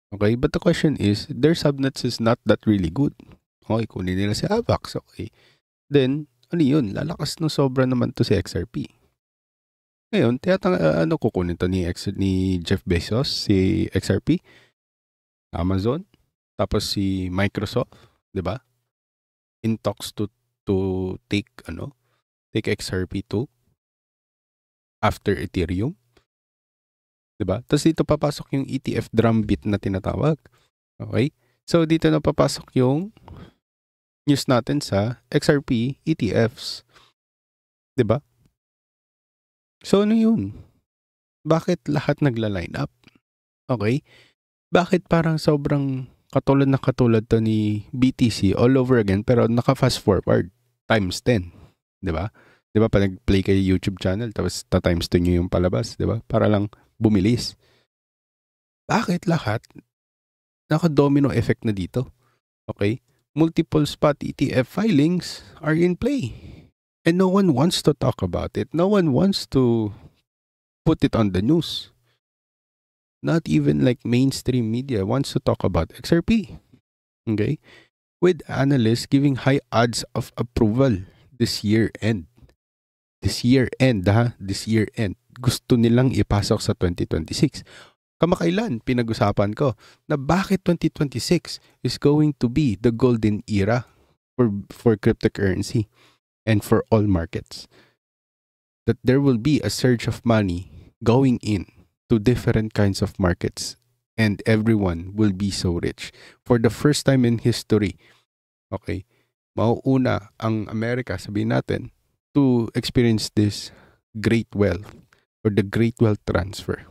Okay, but the question is, their subnets is not that really good. Okay, kunin nila si AVAX, okay. Then, ano yun? Lalakas no sobra naman to si XRP. Ngayon, kukunin to ni Jeff Bezos, si XRP, Amazon, tapos si Microsoft, 'di ba? In talks to take XRP to after Ethereum. 'Di ba? Tapos dito papasok yung ETF drumbeat na tinatawag. Okay? So dito na papasok yung news natin sa XRP ETFs. 'Di ba? So ano yun? Bakit lahat nagla-line up? Okay? Bakit parang sobrang katulad to ni BTC all over again pero naka-fast forward times 10, 'di ba? 'Di ba pag nag-play kayo YouTube channel tapos times 2 niyo yung palabas, 'di ba? Para lang bumilis. Bakit lahat naka-domino effect na dito? Okay? Multiple spot ETF filings are in play. And no one wants to talk about it. No one wants to put it on the news. Not even like mainstream media wants to talk about XRP. Okay? With analysts giving high odds of approval this year end. This year end. Gusto nilang ipasok sa 2026. Kamakailan, pinag-usapan ko na bakit 2026 is going to be the golden era for cryptocurrency and for all markets. That there will be a surge of money going in to different kinds of markets and everyone will be so rich. For the first time in history, okay, mauuna ang Amerika, sabihin natin, to experience this great wealth or the great wealth transfer.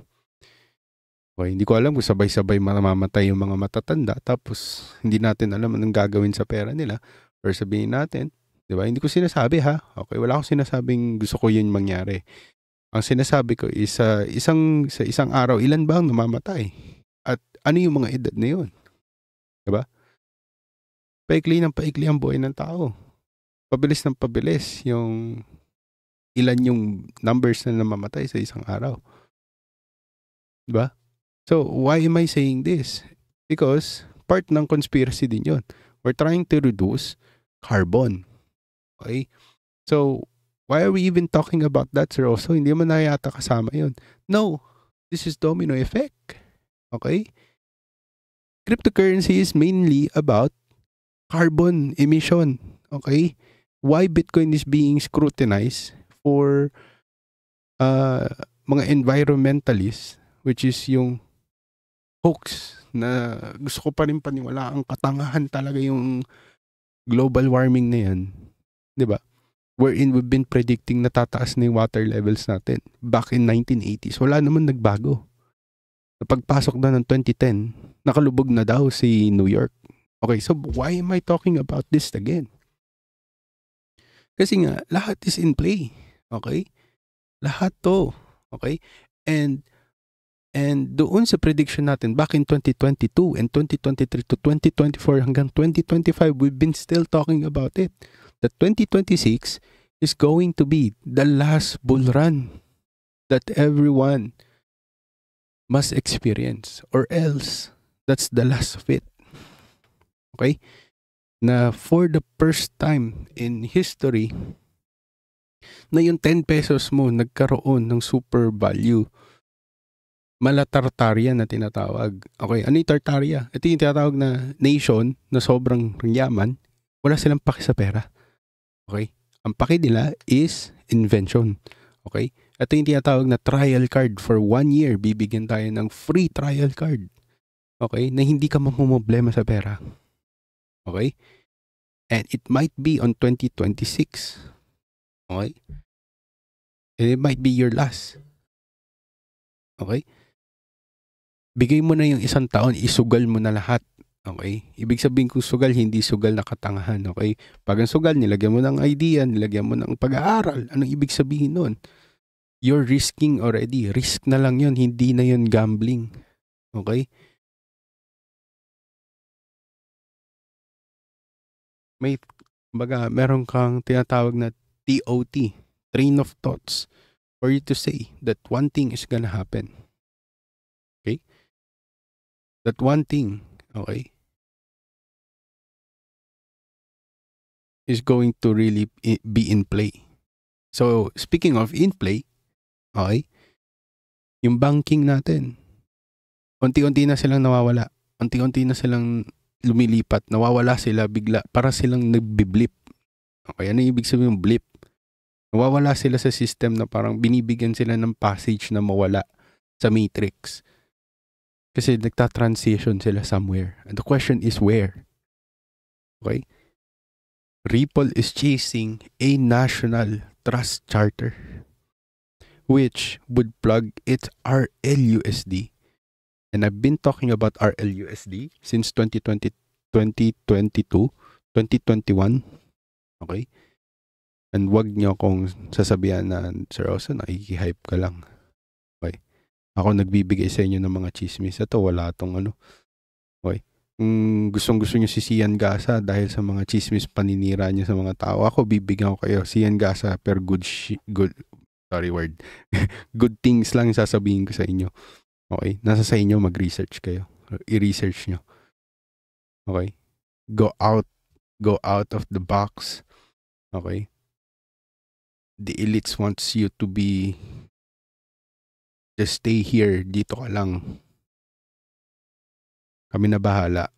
Okay, hindi ko alam kung sabay-sabay mamamatay yung mga matatanda tapos hindi natin alam anong gagawin sa pera nila. Or sabihin natin, di ba? Hindi ko sinasabi ha. Okay, wala akong sinasabing gusto ko yun mangyari. Ang sinasabi ko is sa isang araw, ilan ba ang namamatay? At ano yung mga edad na yun? Di ba? Paikli ng paikli ang buhay ng tao. Pabilis ng pabilis yung ilan yung numbers na namamatay sa isang araw. Di ba? So, why am I saying this? Because part ng conspiracy din yun. We're trying to reduce carbon. Okay? So, why are we even talking about that, Sir Oso? Hindi mo na yata kasama yun. No, this is domino effect. Okay? Cryptocurrency is mainly about carbon emission. Okay? Why Bitcoin is being scrutinized for mga environmentalists, which is yung hoax na gusto ko pa rin paniwala ang katangahan talaga yung global warming na yan. Diba? Wherein we've been predicting na tataas na yung water levels natin. Back in 1980s, wala naman nagbago. Pagpasok na ng 2010, nakalubog na daw si New York. Okay, so why am I talking about this again? Kasi nga, lahat is in play. Okay? Lahat to. Okay? And doon sa prediction natin back in 2022 and 2023 to 2024 hanggang 2025, we've been still talking about it. That 2026 is going to be the last bull run that everyone must experience, or else that's the last of it. Okay? Na for the first time in history, na yung 10 pesos mo nagkaroon ng super value. Malatartaria na tinatawag. Okay, ano yung tartaria? Ito yung tinatawag na nation na sobrang yaman, wala silang paki sa pera. Okay? Ang paki nila is invention. Okay? Ito yung tinatawag na trial card. For 1 year, bibigyan tayo ng free trial card. Okay? Na hindi ka mamumblema sa pera. Okay? And it might be on 2026. Okay? And it might be your last. Okay? Bigay mo na yung 1 taon, isugal mo na lahat. Okay? Ibig sabihin kung sugal, hindi sugal na katangahan. Okay? Pag ang sugal, nilagyan mo ng idea, nilagyan mo ng pag-aaral. Anong ibig sabihin nun? You're risking already. Risk na lang yun, hindi na yun gambling. Okay? Meron kang tinatawag na TOT, train of thoughts, for you to say that one thing is gonna happen. Okay? That one thing, okay, is going to really be in play. So, speaking of in play, okay, yung banking natin, unti-unti na silang nawawala. Unti-unti na silang lumilipat. Nawawala sila bigla. Para silang nagbiblip. Okay, ano ibig sabihin ng blip? Nawawala sila sa system na parang binibigyan sila ng passage na mawala sa matrix. Kasi nagta-transition sila somewhere. And the question is where? Okay? Ripple is chasing a national trust charter which would plug its RLUSD. And I've been talking about RLUSD since 2020, 2022, 2021. Okay? And wag niyo akong sasabihan na, Sir Oso, nakikihype ka lang. Okay? Ako nagbibigay sa inyo ng mga chismis. Ito, wala tong ano. Okay? Kung gustong-gusto nyo si Sian Gasa dahil sa mga chismis paninira niya sa mga tao, ako bibigyan ko kayo. Sian Gasa, pero good things lang sasabihin ko sa inyo. Okay? Nasa sa inyo, mag-research kayo. I-research nyo. Okay? Go out of the box. Okay? The elites wants you to be just stay here, dito ka lang. Kami na bahala.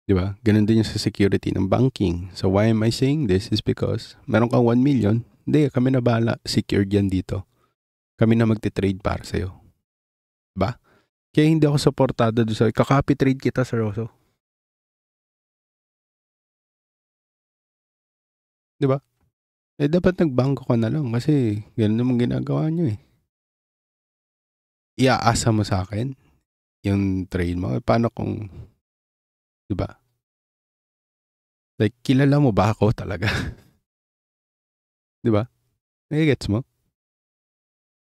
Diba? Ganun din yung sa security ng banking. So why am I saying this is because meron kang 1 million, hindi, kami na bahala. Secured yan dito. Kami na magte-trade para sa'yo. Ba? Kaya hindi ako supportado doon sa kaka-copy trade kita, Sir Oso. 'Di ba? Eh dapat nagbangko ka na lang kasi ganun naman ginagawa niyo eh. Iaasa mo sa akin yung trade mo. Paano kung, 'di ba? Like kilala mo ba ako talaga? 'Di ba? Nagigets mo?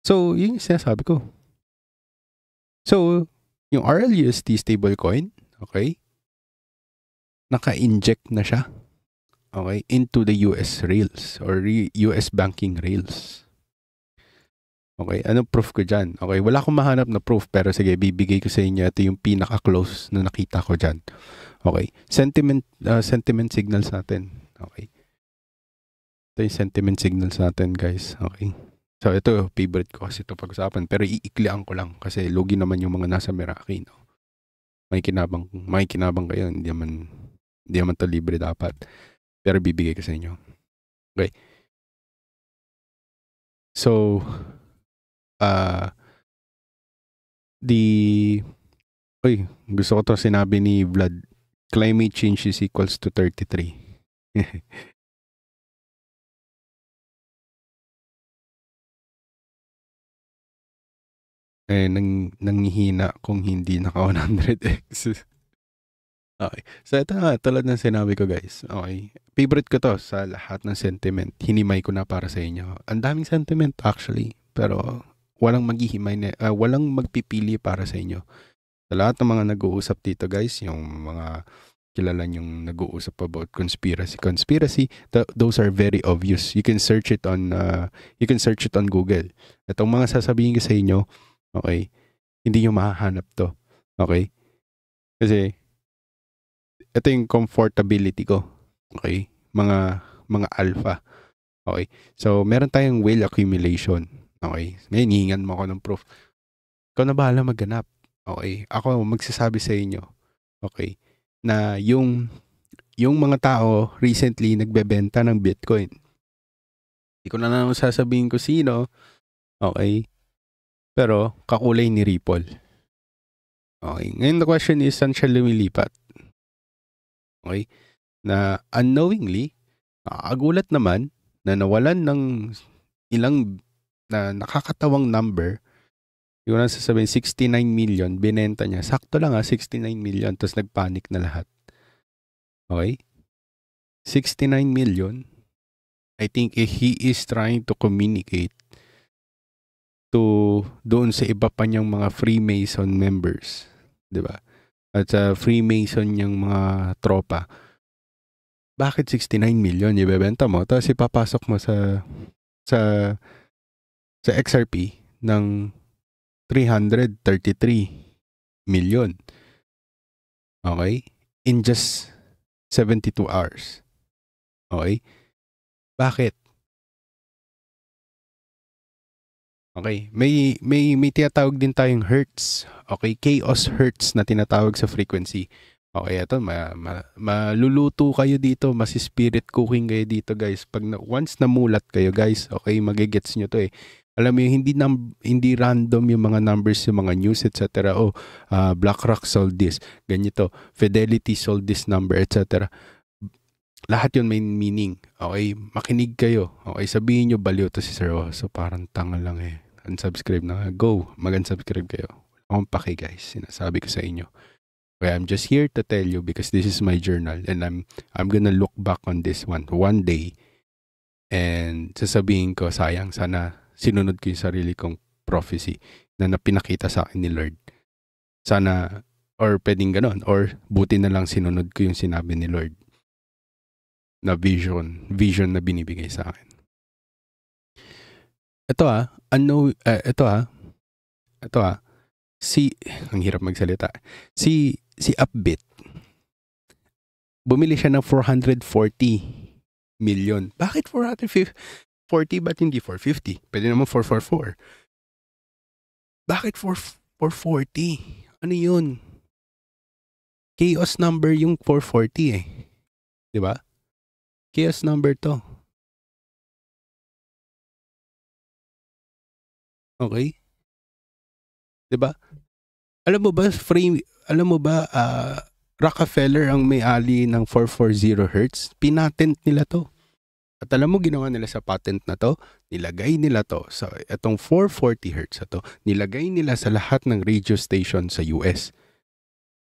So, yun yung sinasabi ko. So, yung RLUSD stablecoin, okay, naka-inject na siya, okay, into the US rails or US banking rails. Okay, anong proof ko dyan? Okay, wala akong mahanap na proof pero sige, bibigay ko sa inyo. Ito yung pinaka-close na nakita ko dyan. Okay, sentiment signals natin. Okay, ito yung sentiment signals natin, guys. Okay. So, ito, favorite ko kasi ito pag-usapan. Pero iiklian ko lang kasi lugi naman yung mga nasa Meraki, no? May kinabang kayo. Hindi naman to libre dapat. Pero bibigay ko sa inyo. Okay. So, gusto ko to sinabi ni Vlad. Climate change is equals to 33. Nanghihina kung hindi naka 100x. Okay. So ito nga, tulad ng sinabi ko guys. Okay. Favorite ko to sa lahat ng sentiment. Hinimay ko na para sa inyo. Ang daming sentiment actually. Pero walang walang magpipili para sa inyo. Sa lahat ng mga nag-uusap dito guys, yung mga kilala yung nag-uusap about conspiracy, those are very obvious. You can search it on Google. Itong mga sasabihin ko sa inyo, okay, hindi nyo mahahanap to. Okay? Kasi ito yung comfortability ko. Okay? Mga alpha. Okay? So, meron tayong whale accumulation. Okay? Ngayon, hihingan mo ako ng proof. Ikaw na bahala maghanap. Okay? Ako magsasabi sa inyo. Okay? Na yung mga tao recently nagbebenta ng Bitcoin. Hindi ko na lang sasabihin ko sino. Okay? Pero, kakulay ni Ripple. Okay? Ngayon, the question is, saan siya lumilipat? Okay? Na unknowingly, nakakagulat naman na nawalan ng ilang na nakakatawang number. Yung na sasabihin, 69 million, binenta niya. Sakto lang 69 million, tapos nagpanic na lahat. Okay? 69 million, I think he is trying to communicate to doon sa iba pa niyang mga Freemason members. 'Di ba? At sa Freemason niyang mga tropa. Bakit 69 million ibebenta mo? Tapos ipapasok mo sa XRP ng 333 million. Okay? In just 72 hours. Okay? Bakit? Okay. May tinatawag din tayong hertz. Okay? Chaos hertz na tinatawag sa frequency. Okay, ito, maluluto kayo dito, spirit cooking kayo dito, guys. Once namulat kayo, guys, okay, magigets nyo to eh. Alam mo yung hindi random yung mga numbers, yung mga news, etc. BlackRock sold this, ganito, Fidelity sold this number, etc. Lahat yun may meaning. Okay, makinig kayo. Okay, sabihin nyo baliw to si Sir O. So parang tanga lang eh. Unsubscribe na. Go, mag-unsubscribe kayo. Akong paki guys, sinasabi ko sa inyo. Okay, I'm just here to tell you because this is my journal and I'm gonna look back on this one day and sasabihin ko, sayang, sana sinunod ko yung sarili kong prophecy na napinakita sa akin ni Lord. Sana, or pwedeng ganon, or buti na lang sinunod ko yung sinabi ni Lord na vision na binibigay sa akin. Ito ang hirap magsalita. Si Upbit, bumili siya ng 440 million. Bakit 440? Ba't hindi 450? Pwede naman 444. Bakit 440? Ano yun? Chaos number yung 440 eh. Diba? Chaos number to. Okay? 'Di ba? Alam mo ba, Rockefeller ang may-ari ng 440 Hz? Pinatent nila 'to. At alam mo ginawa nila sa patent na 'to? Nilagay nila 'to sa itong 440 Hz na 'to, nilagay nila sa lahat ng radio station sa US.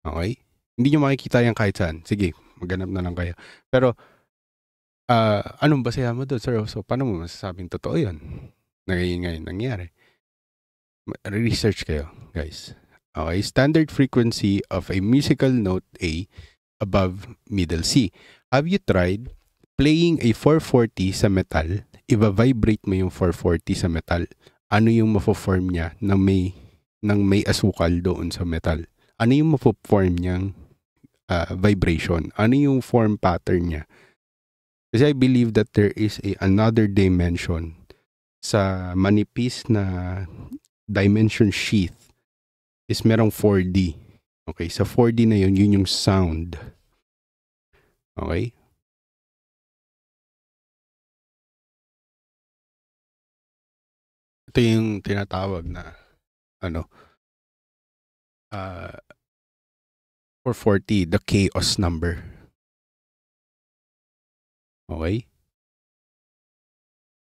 Okay? Hindi niyo makikita yan kahit saan. Sige, maghanap na lang kayo. Pero, anong basehan mo doon, sir? So, paano mo masasabing totoo yun? Ngayon nangyari. Research kayo, guys. Okay, standard frequency of a musical note A above middle C. Have you tried playing a 440 sa metal? Iba-vibrate mo yung 440 sa metal. Ano yung mafo-form niya na may asukal doon sa metal? Ano yung mafo-form niyang vibration? Ano yung form pattern niya? Kasi I believe that there is another dimension sa manipis na dimension sheath is merong 4D. Okay, sa 4D na yun yung sound. Okay? Ito yung tinatawag na 440, the chaos number. Okay?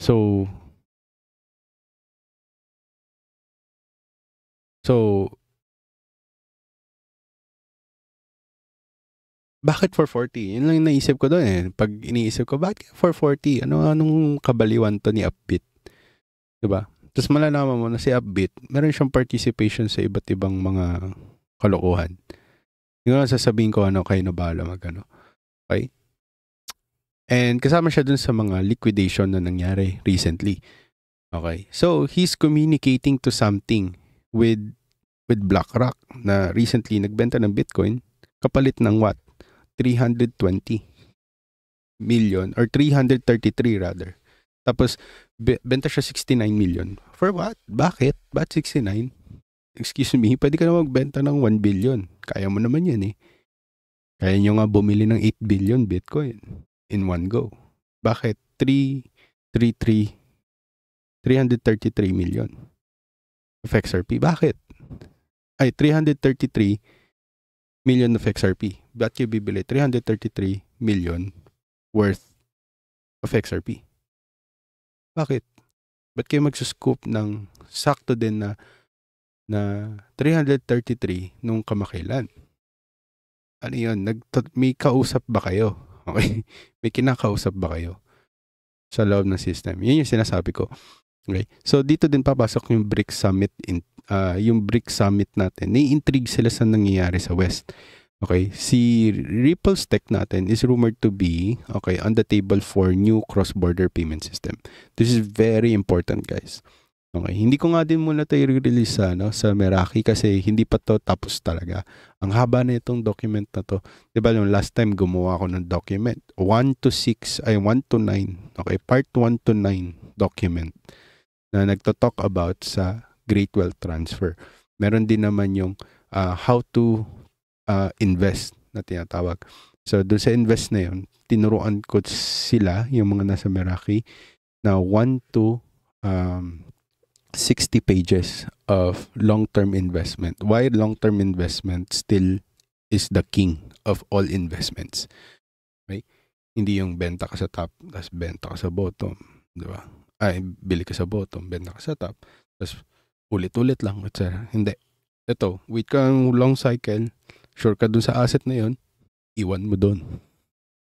So bakit 440? Yun lang yung naisip ko doon eh. Pag iniisip ko, bakit 440? Anong kabaliwan to ni Upbeat? Diba? Tapos malalaman mo na si Upbeat, meron siyang participation sa iba't ibang mga kalokohan. Yung sasabihin ko, kayo na bahala mag-ano. Okay? And kasama siya dun sa mga liquidation na nangyari recently. Okay? So, he's communicating to something with BlackRock na recently nagbenta ng Bitcoin kapalit ng what? 320 million or 333 rather. Tapos, benta siya 69 million. For what? Bakit? Bakit 69? Excuse me, pwede ka na magbenta ng 1 billion. Kaya mo naman yan eh. Kaya nyo nga bumili ng 8 billion Bitcoin in one go. Bakit? 333 million of XRP. Bakit? Ay, 333 million of XRP. Ba't kayo bibili? 333 million worth of XRP. Bakit? Ba't kayo magsuscoop ng sakto din na 333 nung kamakailan? Ano yun? May kausap ba kayo? Okay? May kinakausap ba kayo sa loob ng system? Yun yung sinasabi ko. Okay? So, dito din papasok yung BRICS Summit. Yung BRICS Summit natin. Nai-intrigue sila sa nangyayari sa West. Okay? Si Ripple's tech natin is rumored to be on the table for new cross-border payment system. This is very important, guys. Okay, hindi ko nga din muna ito i-release sa Meraki kasi hindi pa to tapos talaga. Ang haba na itong document na to. Diba yung last time gumawa ako ng document, 1 to 9. Okay, part 1 to 9 document na nagto-talk about sa Great Wealth Transfer. Meron din naman yung how to invest na tinatawag. So, doon sa invest na yun, tinuruan ko sila, yung mga nasa Meraki, na 1 to 60 pages of long-term investment. Why long-term investment still is the king of all investments. Right? Hindi yung benta ka sa top, tapos benta ka sa bottom. Diba? Ay, bili ka sa bottom, benta ka sa top, tapos ulit-ulit lang, etc. Hindi. Ito, wait ka ng long cycle, sure ka dun sa asset na yun, iwan mo dun.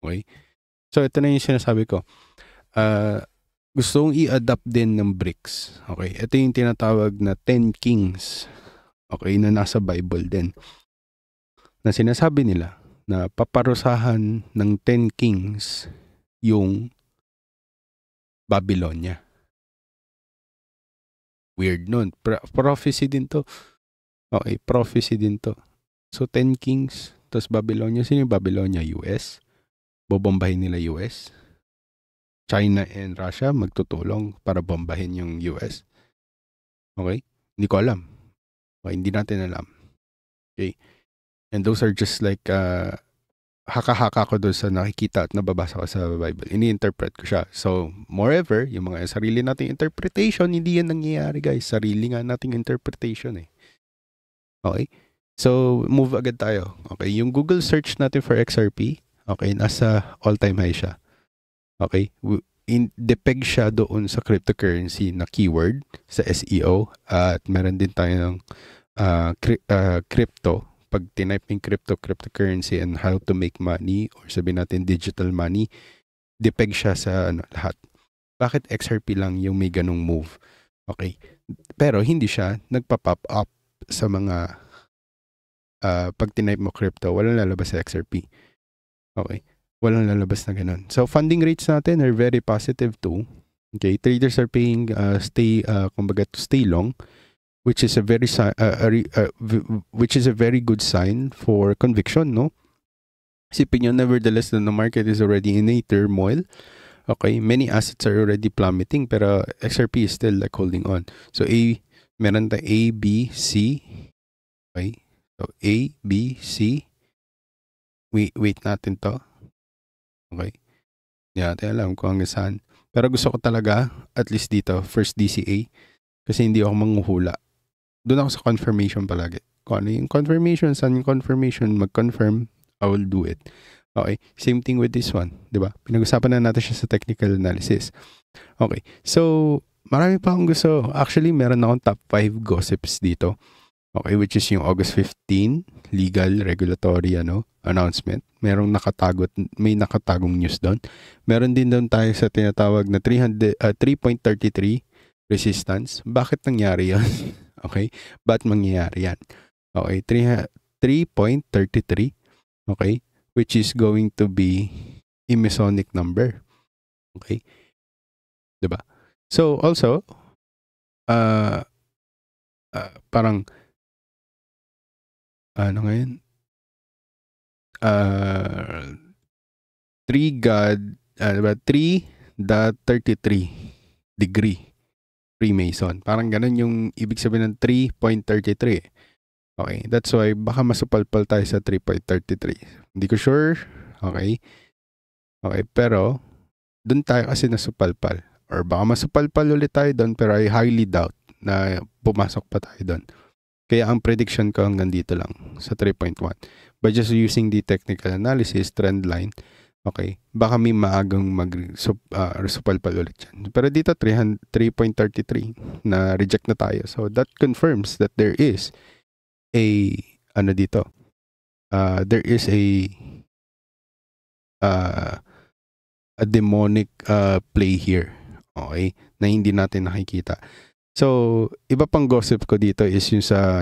Okay? So, ito na yung sinasabi ko. Gusto kong i-adapt din ng BRICS. Okay? Ito yung tinatawag na 10 Kings. Okay? Na nasa Bible din. Na sinasabi nila na paparusahan ng 10 Kings yung Babylonia. Weird nun. Prophecy din to. Okay, prophecy din to. So, 10 Kings, tapos Babylonia. Sino yung Babylonia? US? Bobombahin nila US? China and Russia magtutulong para bombahin yung US. Okay? Hindi ko alam. Okay, hindi natin alam. Okay? And those are just like haka-haka ko doon sa nakikita at nababasa ko sa Bible. Ini-interpret ko siya. So, moreover, yung mga sarili nating interpretation, hindi yan nangyayari, guys. Sarili nga nating interpretation eh. Okay? So, move agad tayo. Okay? Yung Google search natin for XRP, okay, nasa all-time high siya. Okay? Depeg siya doon sa cryptocurrency na keyword sa SEO at meron din tayo ng crypto. Pag tinype yung cryptocurrency and how to make money or sabihin natin digital money, depeg siya sa lahat. Bakit XRP lang yung may ganong move? Okay. Pero hindi siya nagpa-pop up sa mga pag tinype mo crypto, walang lalabas sa XRP. Okay. Walang lalabas na ganon. So, funding rates natin are very positive too. Okay. Traders are paying kumbaga to stay long, which is a very good sign for conviction, no? Isipin nyo, nevertheless, the market is already in a turmoil. Okay, many assets are already plummeting, pero XRP is still like holding on. So meron tayong A, B, C. Okay, so A, B, C. Wait natin to. Okay, hindi natin alam kung hanggang saan. Pero gusto ko talaga, at least dito, first DCA, kasi hindi ako manghuhula. Doon ako sa confirmation palagi. Kung ano yung confirmation, saan yung confirmation, mag-confirm, I will do it. Okay, same thing with this one, di ba? Pinag-usapan na natin siya sa technical analysis. Okay, so marami pa akong gusto. Actually, meron akong top 5 gossips dito. Okay, which is yung August 15 legal regulatory announcement. May nakatagong news doon. Meron din doon tayo sa tinatawag na 3.33 resistance. Bakit nangyari 'yon? Okay? Ba't mangyayari yan? Okay, 3.33. Okay? Which is going to be a Masonic number. Okay? Diba? So, also, parang, ano ngayon? 3.33 degree Freemason. Parang ganun yung ibig sabihin ng 3.33. Okay, that's why baka masupalpal tayo sa 3.33. Hindi ko sure. Okay. Okay, pero doon tayo kasi nasupalpal. Or baka masupalpal ulit tayo doon, pero I highly doubt na pumasok pa tayo doon. Kaya ang prediction ko hanggang dito lang sa 3.1. By just using the technical analysis, trend line, okay, baka may maagang supalpal ulit yan. Pero dito, 3.33 na reject na tayo. So that confirms that there is there is a demonic play here. Okay? Na hindi natin nakikita. So, iba pang gossip ko dito is yung sa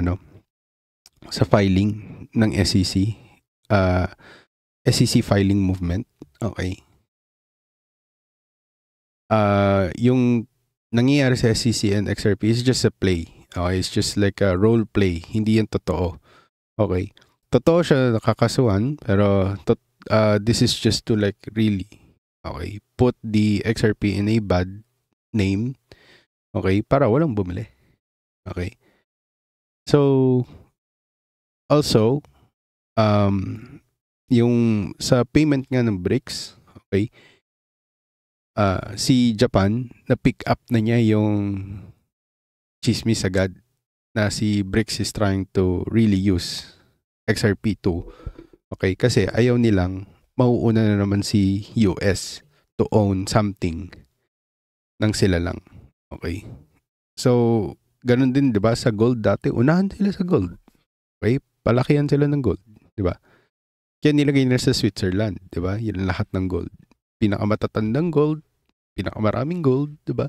filing ng SEC. SEC filing movement. Okay. Yung nangyayari sa SEC and XRP is just a play. Okay, it's just like a role play. Hindi yan totoo. Okay. Totoo siya nakakasuhan, pero this is just to like really, okay, put the XRP in a bad name. Okay, para walang bumili. Okay. So, also, yung sa payment nga ng BRICS, okay, si Japan, na-pick up na niya yung chismis agad na si BRICS is trying to really use XRP2. Okay, kasi ayaw nilang mauuna na naman si US to own something nang sila lang. Okay. So, ganun din, 'di ba, sa gold dati, unahan sila sa gold. Okay? Palakihan sila ng gold, 'di ba? Kaya nilagay nila sa Switzerland, 'di ba? Yan lahat ng gold. Pinakamatatandang gold, pinakamaraming gold, 'di ba?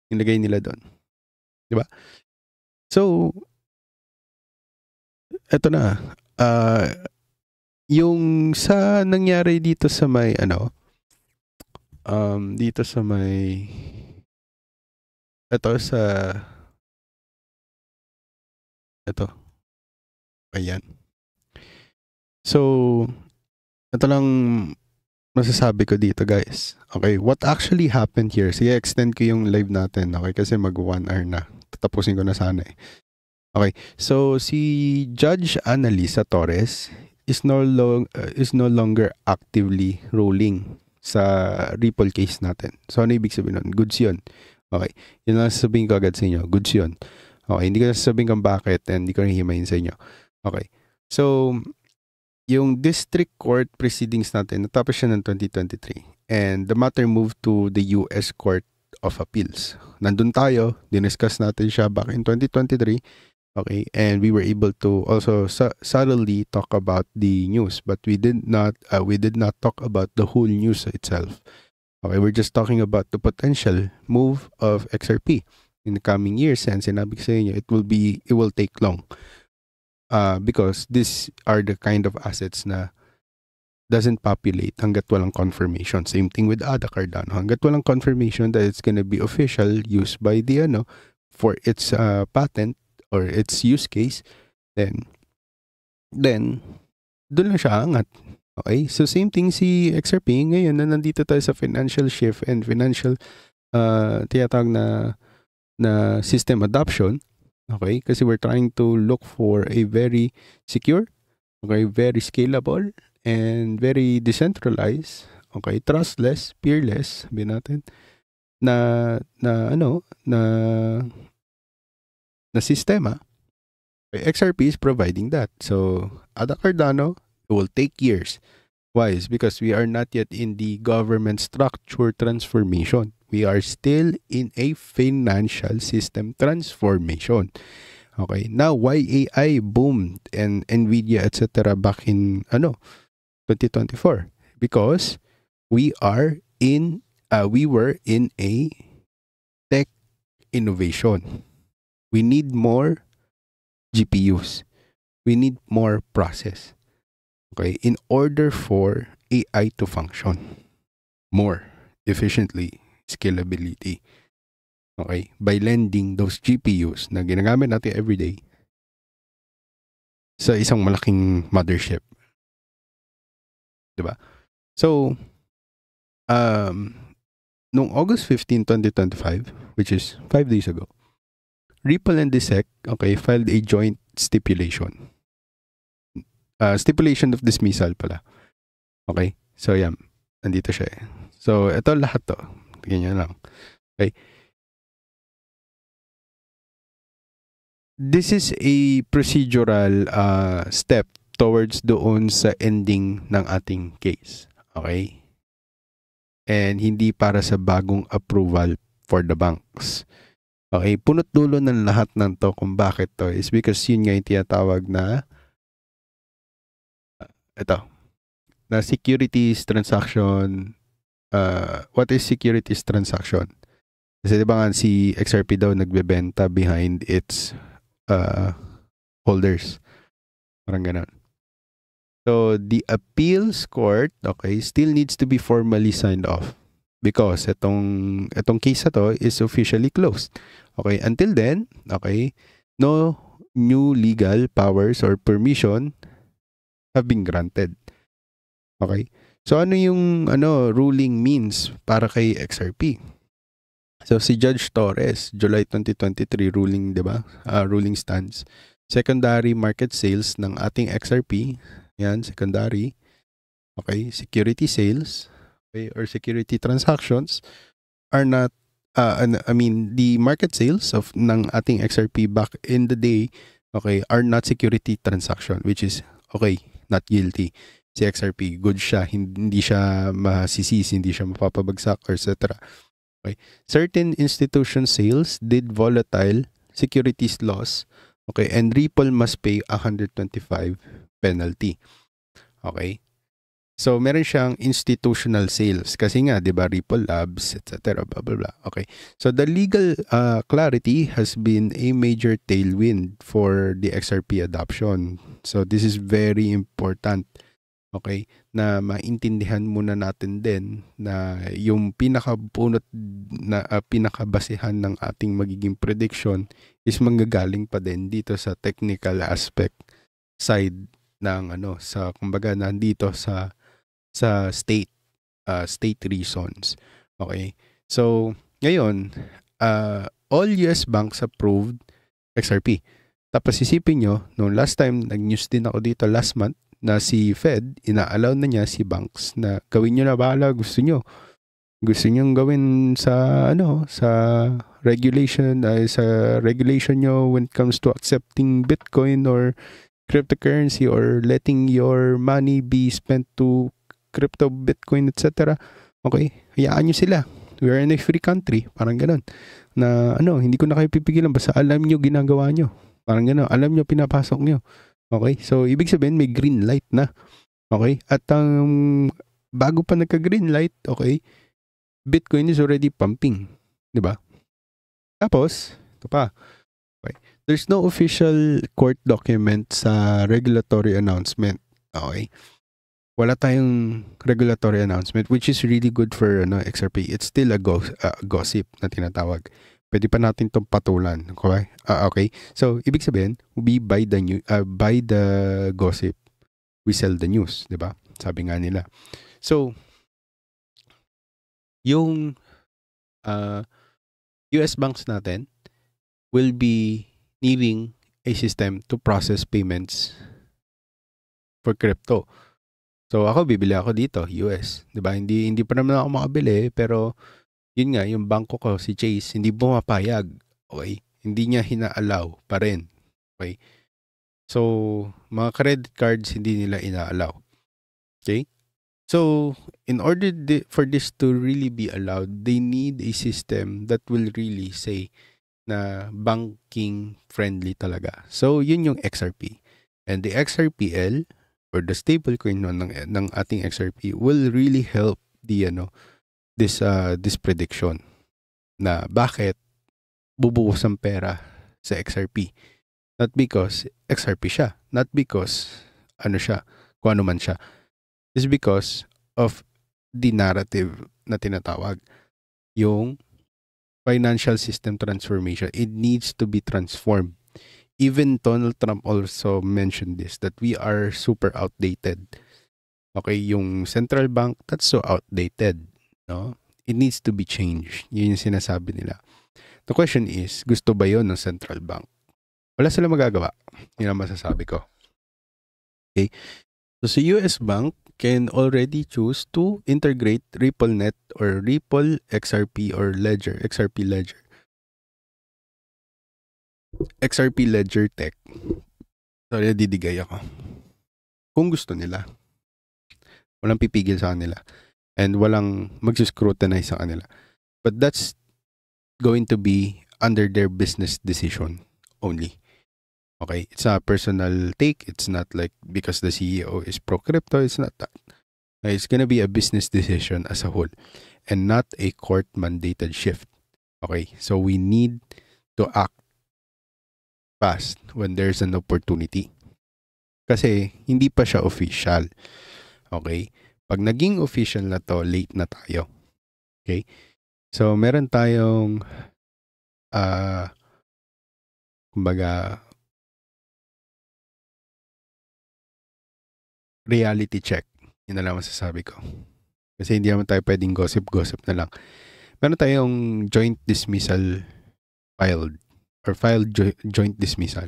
Nilagay nila doon. 'Di ba? So, eto na. Yung sa nangyari dito sa may dito sa may ayan. So, ito lang masasabi ko dito, guys. Okay, what actually happened here? Sige, extend ko yung live natin, okay? Kasi mag 1 hour na. Tatapusin ko na sana eh. Okay, so si Judge Annalisa Torres is no longer actively ruling sa Ripple case natin. So, ano ibig sabihin nun? Goods yun. Okay, yun lang sasabihin ko agad sa inyo. Goods yun. Okay, hindi ko na sasabihin kung bakit and hindi ko na himayin sa inyo. Okay. So, yung district court proceedings natin, natapos siya ng 2023. And the matter moved to the US Court of Appeals. Nandun tayo, diniscuss natin siya back in 2023. Okay, and we were able to also subtly talk about the news, but we did not talk about the whole news itself. Okay, we're just talking about the potential move of XRP in the coming years, and sinabi ko sa inyo, it will take long. Because these are the kind of assets na doesn't populate hanggat walang confirmation. Same thing with ADA Cardano. Hanggat walang confirmation that it's gonna be official used by the for its patent or its use case, then doon lang siya angat. Okay? So same thing si XRP ngayon na nandito tayo sa financial shift and financial tiyatawag na system adoption. Okay? Kasi we're trying to look for a very secure, okay, very scalable, and very decentralized, okay, trustless, peerless, sabihin natin, na sistema. Okay, XRP is providing that. So, ADA Cardano, it will take years. Why? It's because we are not yet in the government structure transformation. We are still in a financial system transformation. Okay, now why AI boomed and Nvidia etc. back in 2024? Because we were in a tech innovation. We need more GPUs. We need more process. Okay, in order for AI to function more efficiently, scalability. Okay, by lending those GPUs na ginagamit natin everyday sa isang malaking mothership. Diba? So, noong August 15, 2025, which is 5 days ago, Ripple and DeSec, okay, filed a joint stipulation. Stipulation of dismissal pala. Okay? So, yan. Nandito siya eh. So, ito lahat to. Ganyan lang. Okay? This is a procedural step towards doon sa ending ng ating case. Okay? And hindi para sa bagong approval for the banks. Okay? Punot dulo ng lahat ng to kung bakit to is because yun nga yung tinatawag na na securities transaction. What is securities transaction? Kasi diba nga si XRP daw nagbebenta behind its holders. Parang ganun. So, the appeals court, okay, still needs to be formally signed off because itong case na to is officially closed. Okay, until then, okay, no new legal powers or permission have been granted. Okay? So, ano yung ruling means para kay XRP? So, si Judge Torres, July 2023 ruling, di ba? Ruling stands. Secondary market sales ng ating XRP, yan, secondary. Okay, security sales, okay, or security transactions are not, the market sales of ng ating XRP back in the day, okay, are not security transaction, which is, okay, not guilty. Si XRP, good siya, hindi siya masisisi, hindi siya mapapabagsak, or etc. Okay. Certain institution sales did volatile securities loss. Okay, and Ripple must pay 125 penalty. Okay. So meron siyang institutional sales kasi nga 'di ba Ripple Labs etc. blah blah blah. Okay. So the legal clarity has been a major tailwind for the XRP adoption. So this is very important. Okay, na maintindihan muna natin din na yung pinakabunot na pinakabasehan ng ating magiging prediction is manggagaling pa din dito sa technical aspect side ng sa kumbaga nandito sa state reasons. Okay, so ngayon all US banks approved XRP. Tapos isipin nyo, noong last time nag-news din ako dito last month na si Fed, ina-allow na niya si banks na gawin nyo na bahala gusto nyo. Gusto niyong gawin sa sa regulation nyo when it comes to accepting Bitcoin or cryptocurrency or letting your money be spent to crypto, Bitcoin, etc. Okay, hayaan nyo sila. We are in a free country. Parang ganun. Na hindi ko na kayo pipigilan. Basta alam nyo ginagawa nyo. Parang ganun. Alam nyo pinapasok nyo. Okay? So, ibig sabihin may green light na. Okay? At bago pa nagka-green light, okay, Bitcoin is already pumping. Diba? Tapos, ito pa. Okay. There's no official court document sa regulatory announcement. Okay? Wala tayong regulatory announcement, which is really good for XRP. It's still a gossip na tinatawag. Pwede pa natin itong patulan. Okay? Okay? So, ibig sabihin, we buy the gossip. We sell the news. Diba? Sabi nga nila. So, yung US banks natin will be needing a system to process payments for crypto. So ako bibili ako dito, US, 'di ba? Hindi pa naman ako makabili, pero yun nga, yung bangko ko si Chase hindi pumapayag. Okay? Hindi niya hina-allow pa rin. Okay? So, mga credit cards hindi nila ina-allow. Okay? So, in order for this to really be allowed, they need a system that will really say na banking friendly talaga. So, yun yung XRP. And the XRPL or the stablecoin ng ating XRP will really help the this prediction na bakit bubuhos ang pera sa XRP. Not because XRP siya, not because siya, kung ano man siya. Is because of the narrative na tinatawag. Yung financial system transformation, it needs to be transformed. Even Donald Trump also mentioned this, that we are super outdated. Okay, yung central bank, that's so outdated. No? It needs to be changed. Yun yung sinasabi nila. The question is, gusto ba yun ng central bank? Wala sila magagawa. Yun ang masasabi ko. Okay. So, si US Bank can already choose to integrate RippleNet or Ripple XRP or Ledger, XRP Ledger. XRP Ledger Tech. Sorry, didigay ako. Kung gusto nila. Walang pipigil sa kanila. And walang mag-scrutinize sa kanila. But that's going to be under their business decision only. Okay, it's a personal take. It's not like because the CEO is pro-crypto. It's not that. It's gonna be a business decision as a whole and not a court-mandated shift. Okay, so we need to act fast when there's an opportunity. Kasi hindi pa siya official. Okay, pag naging official na to, late na tayo. Okay, so meron tayong kumbaga reality check. Yun na lang masasabi ko. Kasi hindi naman tayo pwedeng gossip na lang. Meron tayong joint dismissal filed or filed joint dismissal.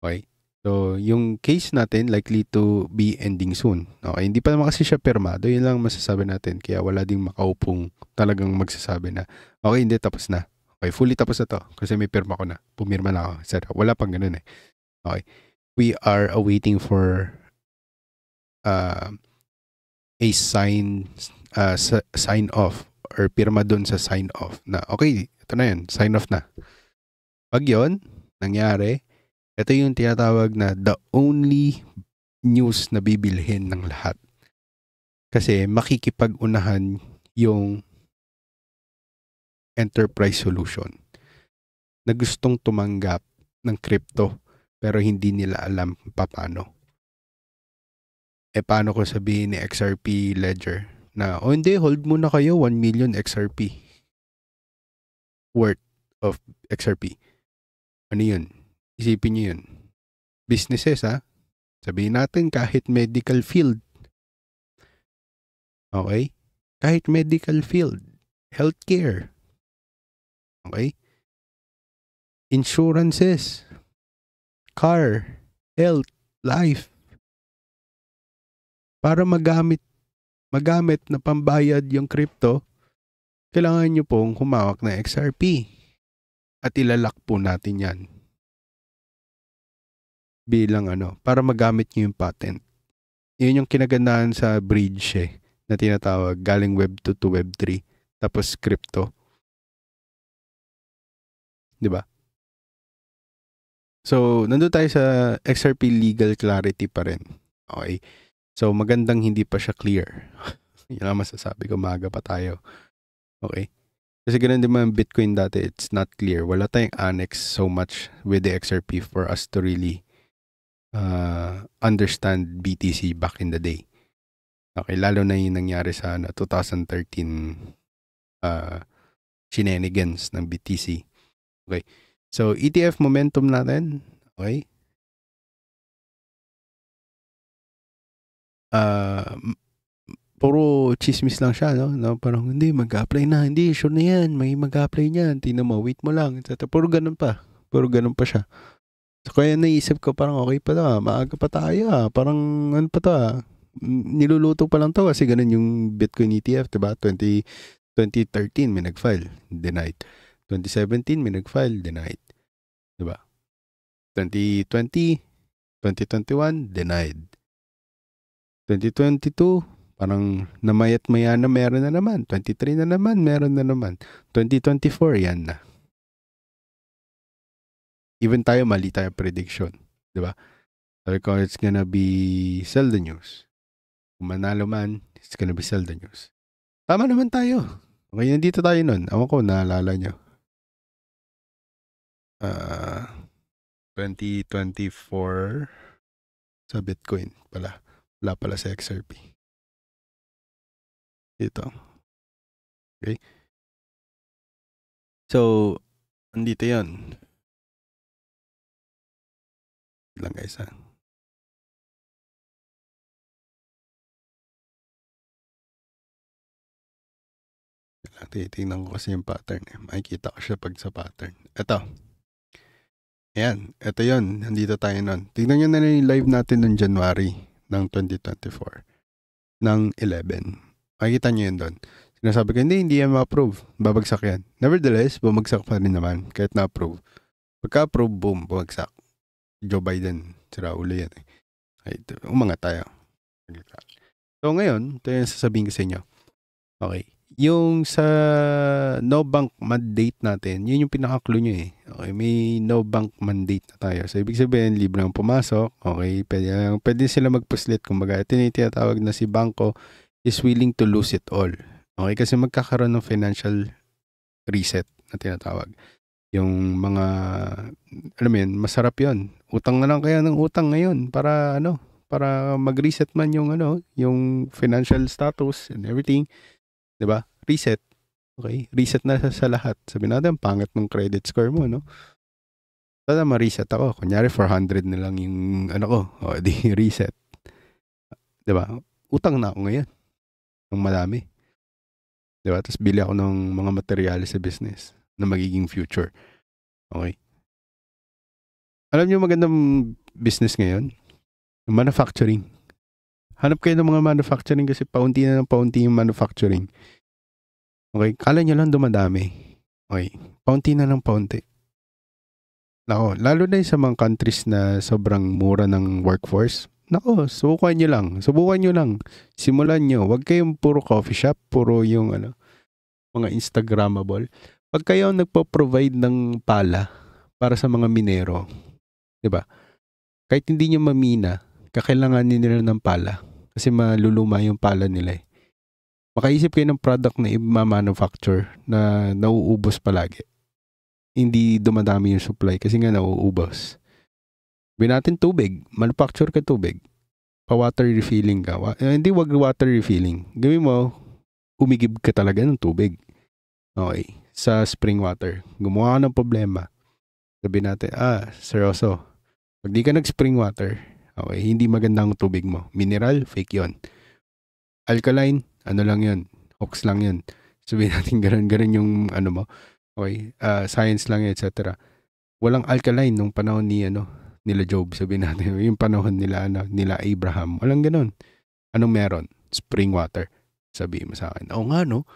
Okay? So, yung case natin likely to be ending soon. Okay? Hindi pa naman kasi siya permado. Yun lang masasabi natin. Kaya wala ding makaupong talagang magsasabi na, okay, hindi, tapos na. Okay, fully tapos na to. Kasi may pirma ko na. Pumirma na ako. Wala pang ganun eh. Okay? We are awaiting for a sign off or pirma dun sa sign off na okay, ito na yun, sign off na. Pag yun, nangyari, ito yung tinatawag na the only news na bibilhin ng lahat. Kasi makikipag-unahan yung enterprise solution na gustong tumanggap ng crypto pero hindi nila alam paano. Paano ko sabihin ni XRP Ledger na, hindi, hold muna kayo 1 million XRP worth of XRP. Ano yun? Isipin nyo yun. Businesses, ha? Sabihin natin kahit medical field. Okay? Kahit medical field. Healthcare. Okay? Insurances. Car. Health. Life. Para magamit na pambayad yung crypto, kailangan nyo pong humawak ng XRP. At ilalak po natin yan bilang para magamit nyo yung patent. Yun yung kinagandahan sa bridge na tinatawag galing Web 2 to Web 3 tapos crypto. Diba? So, nandun tayo sa XRP legal clarity pa rin. Okay? So, magandang hindi pa siya clear. Yan ang masasabi ko, maaga pa tayo. Okay? Kasi ganun din man Bitcoin dati, it's not clear. Wala tayong annex so much with the XRP for us to really understand BTC back in the day. Okay, lalo na yung nangyari sa 2013 shenanigans ng BTC. Okay, so ETF momentum natin. Okay. Puro chismis lang siya, no? Parang, hindi, mag-apply na. Hindi, sure na yan. May mag-apply niyan. Tingnan mo, wait mo lang. Puro ganun pa. Puro ganun pa siya. So, kaya naisip ko, parang okay pa to. Maaga pa tayo. Parang, ano pa to? Niluluto pa lang to kasi ganun yung Bitcoin ETF, diba? 2013, may nag-file. Denied. 2017, may nag-file. Denied. Diba? 2020, 2021, denied. 2022, parang namayat-maya na meron na naman. 23 na naman, meron na naman. 2024, yan na. Even tayo, mali tayo prediction. Diba? Sabi ko, it's gonna be sell the news. Kung manalo man, it's gonna be sell the news. Tama naman tayo. Okay, nandito tayo nun. Ewan ko, naalala nyo. 2024 sa Bitcoin pala. Wala pala sa XRP. Ito. Okay. So, andito yan. Lang guys Titingnan ko kasi yung pattern. Makikita ko siya pag sa pattern. Ito. Ayan. Ito yun. Nandito tayo nun. Tingnan nyo na yung live natin ng January ng 2024. Ng 11. Makikita nyo yun doon. Sinasabi ko, hindi yan ma-approve. Babagsak yan. Nevertheless, bumagsak pa rin naman kahit na-approve. Pagka-approve, boom, bumagsak. Joe Biden, sira ulo yan. Umangat tayo. So ngayon, ito yung sasabihin ko sa inyo. Okay. Yung sa no bank mandate natin, yun yung pinaka-clue nyo eh. Okay, may no bank mandate na tayo. So ibig sabihin, libre ang pumasok. Okay, pwede sila magpuslit. Kumbaga, ito yung tinatawag na si Bangko is willing to lose it all. Okay, kasi magkakaroon ng financial reset na tinatawag. Yung mga, alam mo yun, masarap yun. Utang na lang kaya ng utang ngayon para para mag-reset man yung yung financial status and everything. 'Di ba? Reset. Okay? Reset na sa lahat. Sabi natin, pangit ng credit score mo, no? Sana ma-reset ako. Kunyari, 400 na lang yung ko. O, di reset. 'Di ba? Utang na ako ngayon. Ng madami. 'Di ba? Tapos bili ako ng mga materyales sa business na magiging future. Okay? Alam niyo magandang business ngayon? Manufacturing. Hanap kayo ng mga manufacturing kasi paunti na ng paunti yung manufacturing. Okay? Kala nyo lang dumadami. Okay? Paunti na ng paunti. Nako, lalo na sa mga countries na sobrang mura ng workforce. Nako, subukan nyo lang. Subukan nyo lang. Simulan nyo. Huwag kayong puro coffee shop, puro yung mga Instagrammable. Pag kayo nagpo-provide ng pala para sa mga minero, 'di ba? Kahit hindi nyo mamina, kakailanganin nila ng pala kasi maluluma yung pala nila eh. Makaisip kayo ng product na i-manufacture na nauubos palagi. Hindi dumadami yung supply kasi nga nauubos. Sabihin natin tubig. Manufacture ka tubig. Pa-water refilling ka. Hindi wag water refilling. Gawin mo, umigib ka talaga ng tubig. Okay. Sa spring water. Gumawa ka ng problema. Sabihin natin, seryoso. Pag di ka nag-spring water, okay, hindi maganda ang tubig mo. Mineral, fake yon. Alkaline, lang yun. Hoax lang yun. Sabihin natin ganun yung mo. Okay, science lang yun, etc. Walang alkaline nung panahon ni nila Job. Sabihin natin, yung panahon nila nila Abraham. Walang ganun. Anong meron? Spring water. Sabihin mo sa akin. Oo nga, no?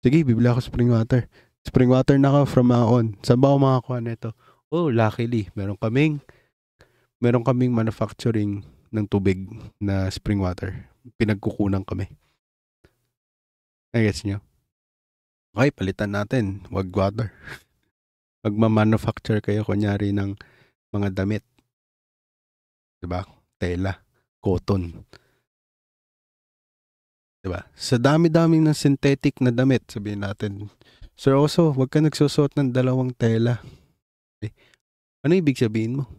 Sige, bibili ako spring water. Spring water na ako from on. Saan ba ako makakuha nito? Oh, luckily, meron kaming manufacturing ng tubig na spring water. Pinagkukunan kami. Gets nyo? Okay, palitan natin. Wag water. Magma-manufacture kayo kunyari ng mga damit. Diba? Tela. Cotton. Diba? Sa dami-daming ng synthetic na damit, sabihin natin, Sir Oso, wag ka nagsusuot ng dalawang tela. Okay. Ano ibig sabihin mo?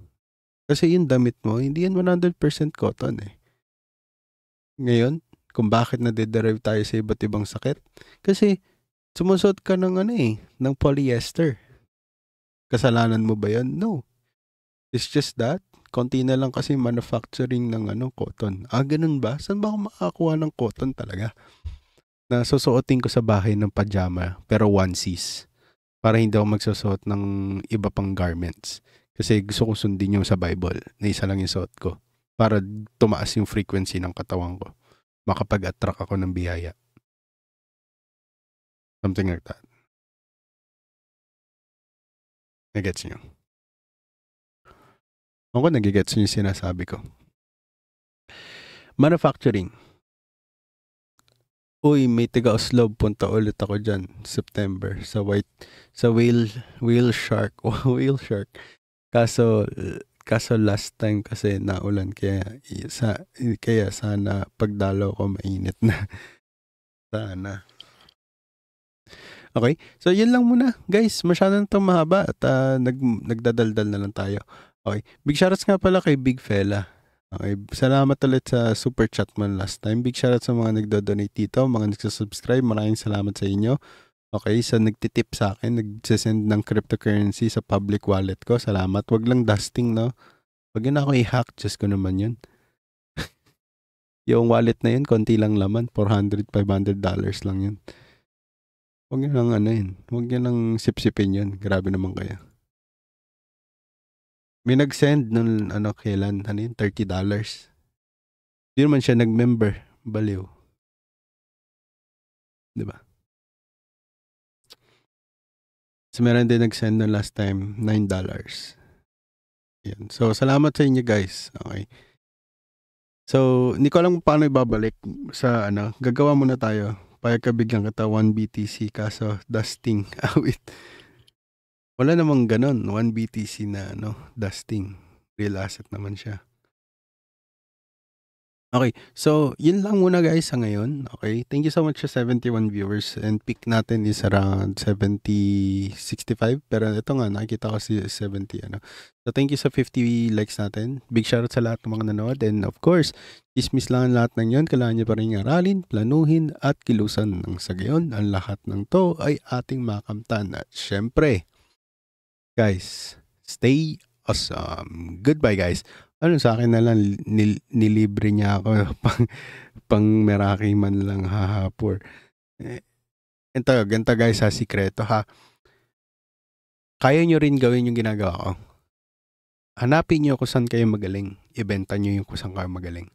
Kasi yung damit mo, hindi yan 100% cotton eh. Ngayon, kung bakit nadederive tayo sa iba't ibang sakit? Kasi sumusot ka ng ng polyester. Kasalanan mo ba yan? No. It's just that, konti na lang kasi manufacturing ng cotton. Ganun ba? Saan ba ako makakuha ng cotton talaga? Na susuotin ko sa bahay ng pajama, pero onesies. Para hindi ako magsusuot ng iba pang garments. Kasi gusto kong sundin yung sa Bible na isa lang yung suot ko. Para tumaas yung frequency ng katawan ko. Makapag-attract ako ng biyaya. Something like that. Nagets nyo? Ako nagigets nyo yung sinasabi ko. Manufacturing. Uy, may taga-Oslob. Punta ulit ako dyan. September. Sa whale shark. Whale shark. Kaso last time kasi naulan kaya sana pagdalaw ko mainit na. Sana. Okay, so yun lang muna guys, masyado na itong mahaba at nagdadaldal na lang tayo. Okay, big shoutouts nga pala kay Big Fella. Okay, salamat ulit sa super chat man last time. Big shoutouts sa mga nagdo-donate dito, mga nagsasubscribe, maraming salamat sa inyo. Okay, so nagtitip sa akin, nagsasend ng cryptocurrency sa public wallet ko. Salamat. Wag lang dusting, no? Wag yun ako i-hack. Just ko naman yun. Yung wallet na yun, konti lang laman. $400, $500 lang yun. Wag yun lang yun. Wag yun lang sip-sipin yun. Grabe naman kaya. May nag-send nun, kailan? $30. Di naman siya nag-member. Baliw. Diba? So, meron din nag-send no last time, $9. Yan. So, salamat sa inyo guys. Okay. So, hindi ko alam paano ibabalik sa gagawa muna tayo. Payag ka bigyan kita 1 BTC kaso dusting. Awit. Wala namang ganon. 1 BTC na dusting. Real asset naman siya. Okay, so yun lang muna guys sa ngayon. Okay, thank you so much sa 71 viewers and peak natin is around 65 pero ito nga nakikita ko si 70 So thank you sa 50 likes natin. Big shoutout sa lahat ng mga nanood and of course, chismis lang ang lahat ng yun. Kailangan nyo pa rin aralin, planuhin at kilusan ng sa gayon. Ang lahat ng to ay ating makamtan at syempre, guys, stay awesome. Goodbye guys. Sa akin na lang, nilibre niya ako pang Meraki man lang hahapor. Ganito guys sa sikreto ha. Kaya nyo rin gawin yung ginagawa ko. Hanapin nyo kung saan kayo magaling. Ibenta nyo yung kung saan kayo magaling.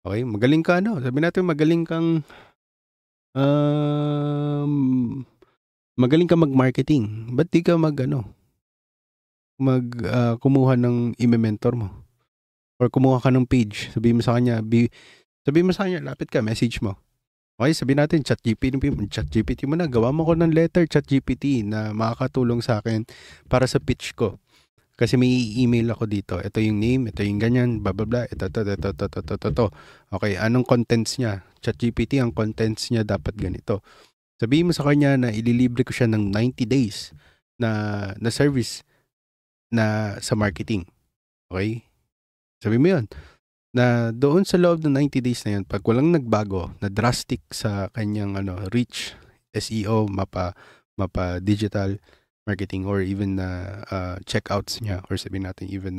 Okay? Magaling ka Sabi natin magaling kang magaling ka mag-marketing. Ba't di ka kumuha ng i-mentor mo or kumuha ka ng page, sabihin mo sa kanya, lapit ka, message mo. Okay, sabihin natin, ChatGPT mo na, gawa mo ko ng letter, ChatGPT na makakatulong sa akin para sa pitch ko. Kasi may email ako dito, ito yung name, ito yung ganyan, blah blah blah, ito. Okay, anong contents niya? ChatGPT, ang contents niya dapat ganito. Sabihin mo sa kanya na ililibre ko siya ng 90 days na service na sa marketing. Okay? Sabi mo yun. Na doon sa loob ng 90 days na yun, pag walang nagbago, na drastic sa kanyang reach, SEO, mapa digital marketing, or even checkouts niya, or sabihin natin even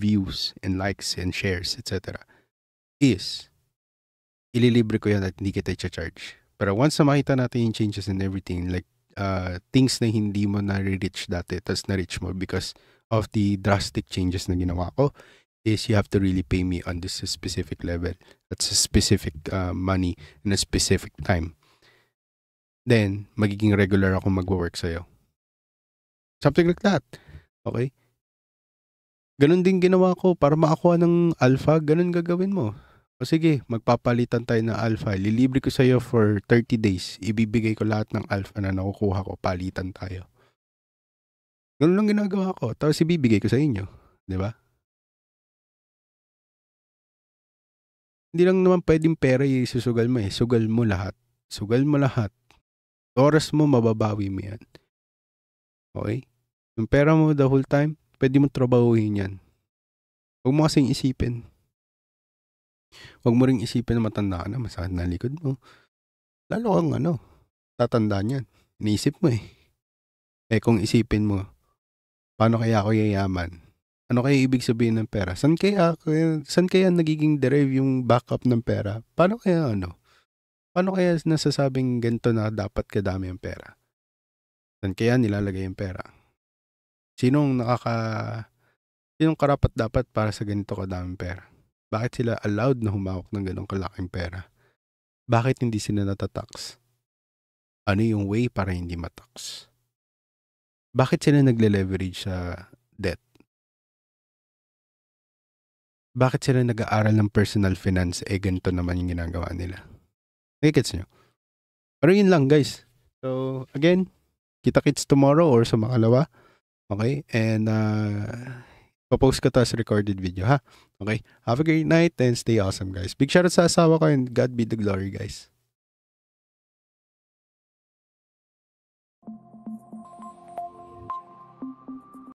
views and likes and shares, etc. is ililibre ko yan at hindi kita i-charge. Pero once na makita natin yung changes and everything, like things na hindi mo na-reach dati, tas na-reach mo because of the drastic changes na ginawa ko, is you have to really pay me on this specific level. That's a specific money in a specific time. then magiging regular ako magwo-work sa'yo. Something like that. Okay? Ganun din ginawa ko para makakuha ng alpha, ganun gagawin mo. O sige, magpapalitan tayo ng alpha. Lilibre ko sa'yo for 30 days. Ibibigay ko lahat ng alpha na nakukuha ko. Palitan tayo. Ganun lang ginagawa ko. Tapos ibibigay ko sa inyo. Di ba? Hindi lang naman pwedeng pera isusugal mo eh. Sugal mo lahat. Sugal mo lahat. Oras mo, mababawi mo yan. Okay? Yung pera mo the whole time, pwede mo trabahuhin yan. Huwag mo kasing isipin. Huwag mo ring isipin na matanda ka na, masakit na likod mo. Lalo kang tatandaan yan. Iniisip mo eh. Eh kung isipin mo, paano kaya ako yayaman? Ano kaya ibig sabihin ng pera? San kaya nagiging derive yung backup ng pera? Paano kaya Paano kaya nasasabing ganito na dapat kadami ang pera? San kaya nilalagay yung pera? Sinong karapat dapat para sa ganito kadaming pera? Bakit sila allowed na humawak ng ganong kalaking pera? Bakit hindi sila natatax? Ano yung way para hindi matax? Bakit sila nagle-leverage sa debt? Bakit sila nag-aaral ng personal finance? Ganito naman yung ginagawa nila. Gets nyo? Pero yun lang guys. So again, kita-kits tomorrow or sa makalawa. Okay? And popost ko sa recorded video ha. Okay? Have a great night and stay awesome guys. Big shoutout sa asawa ko and God be the glory guys.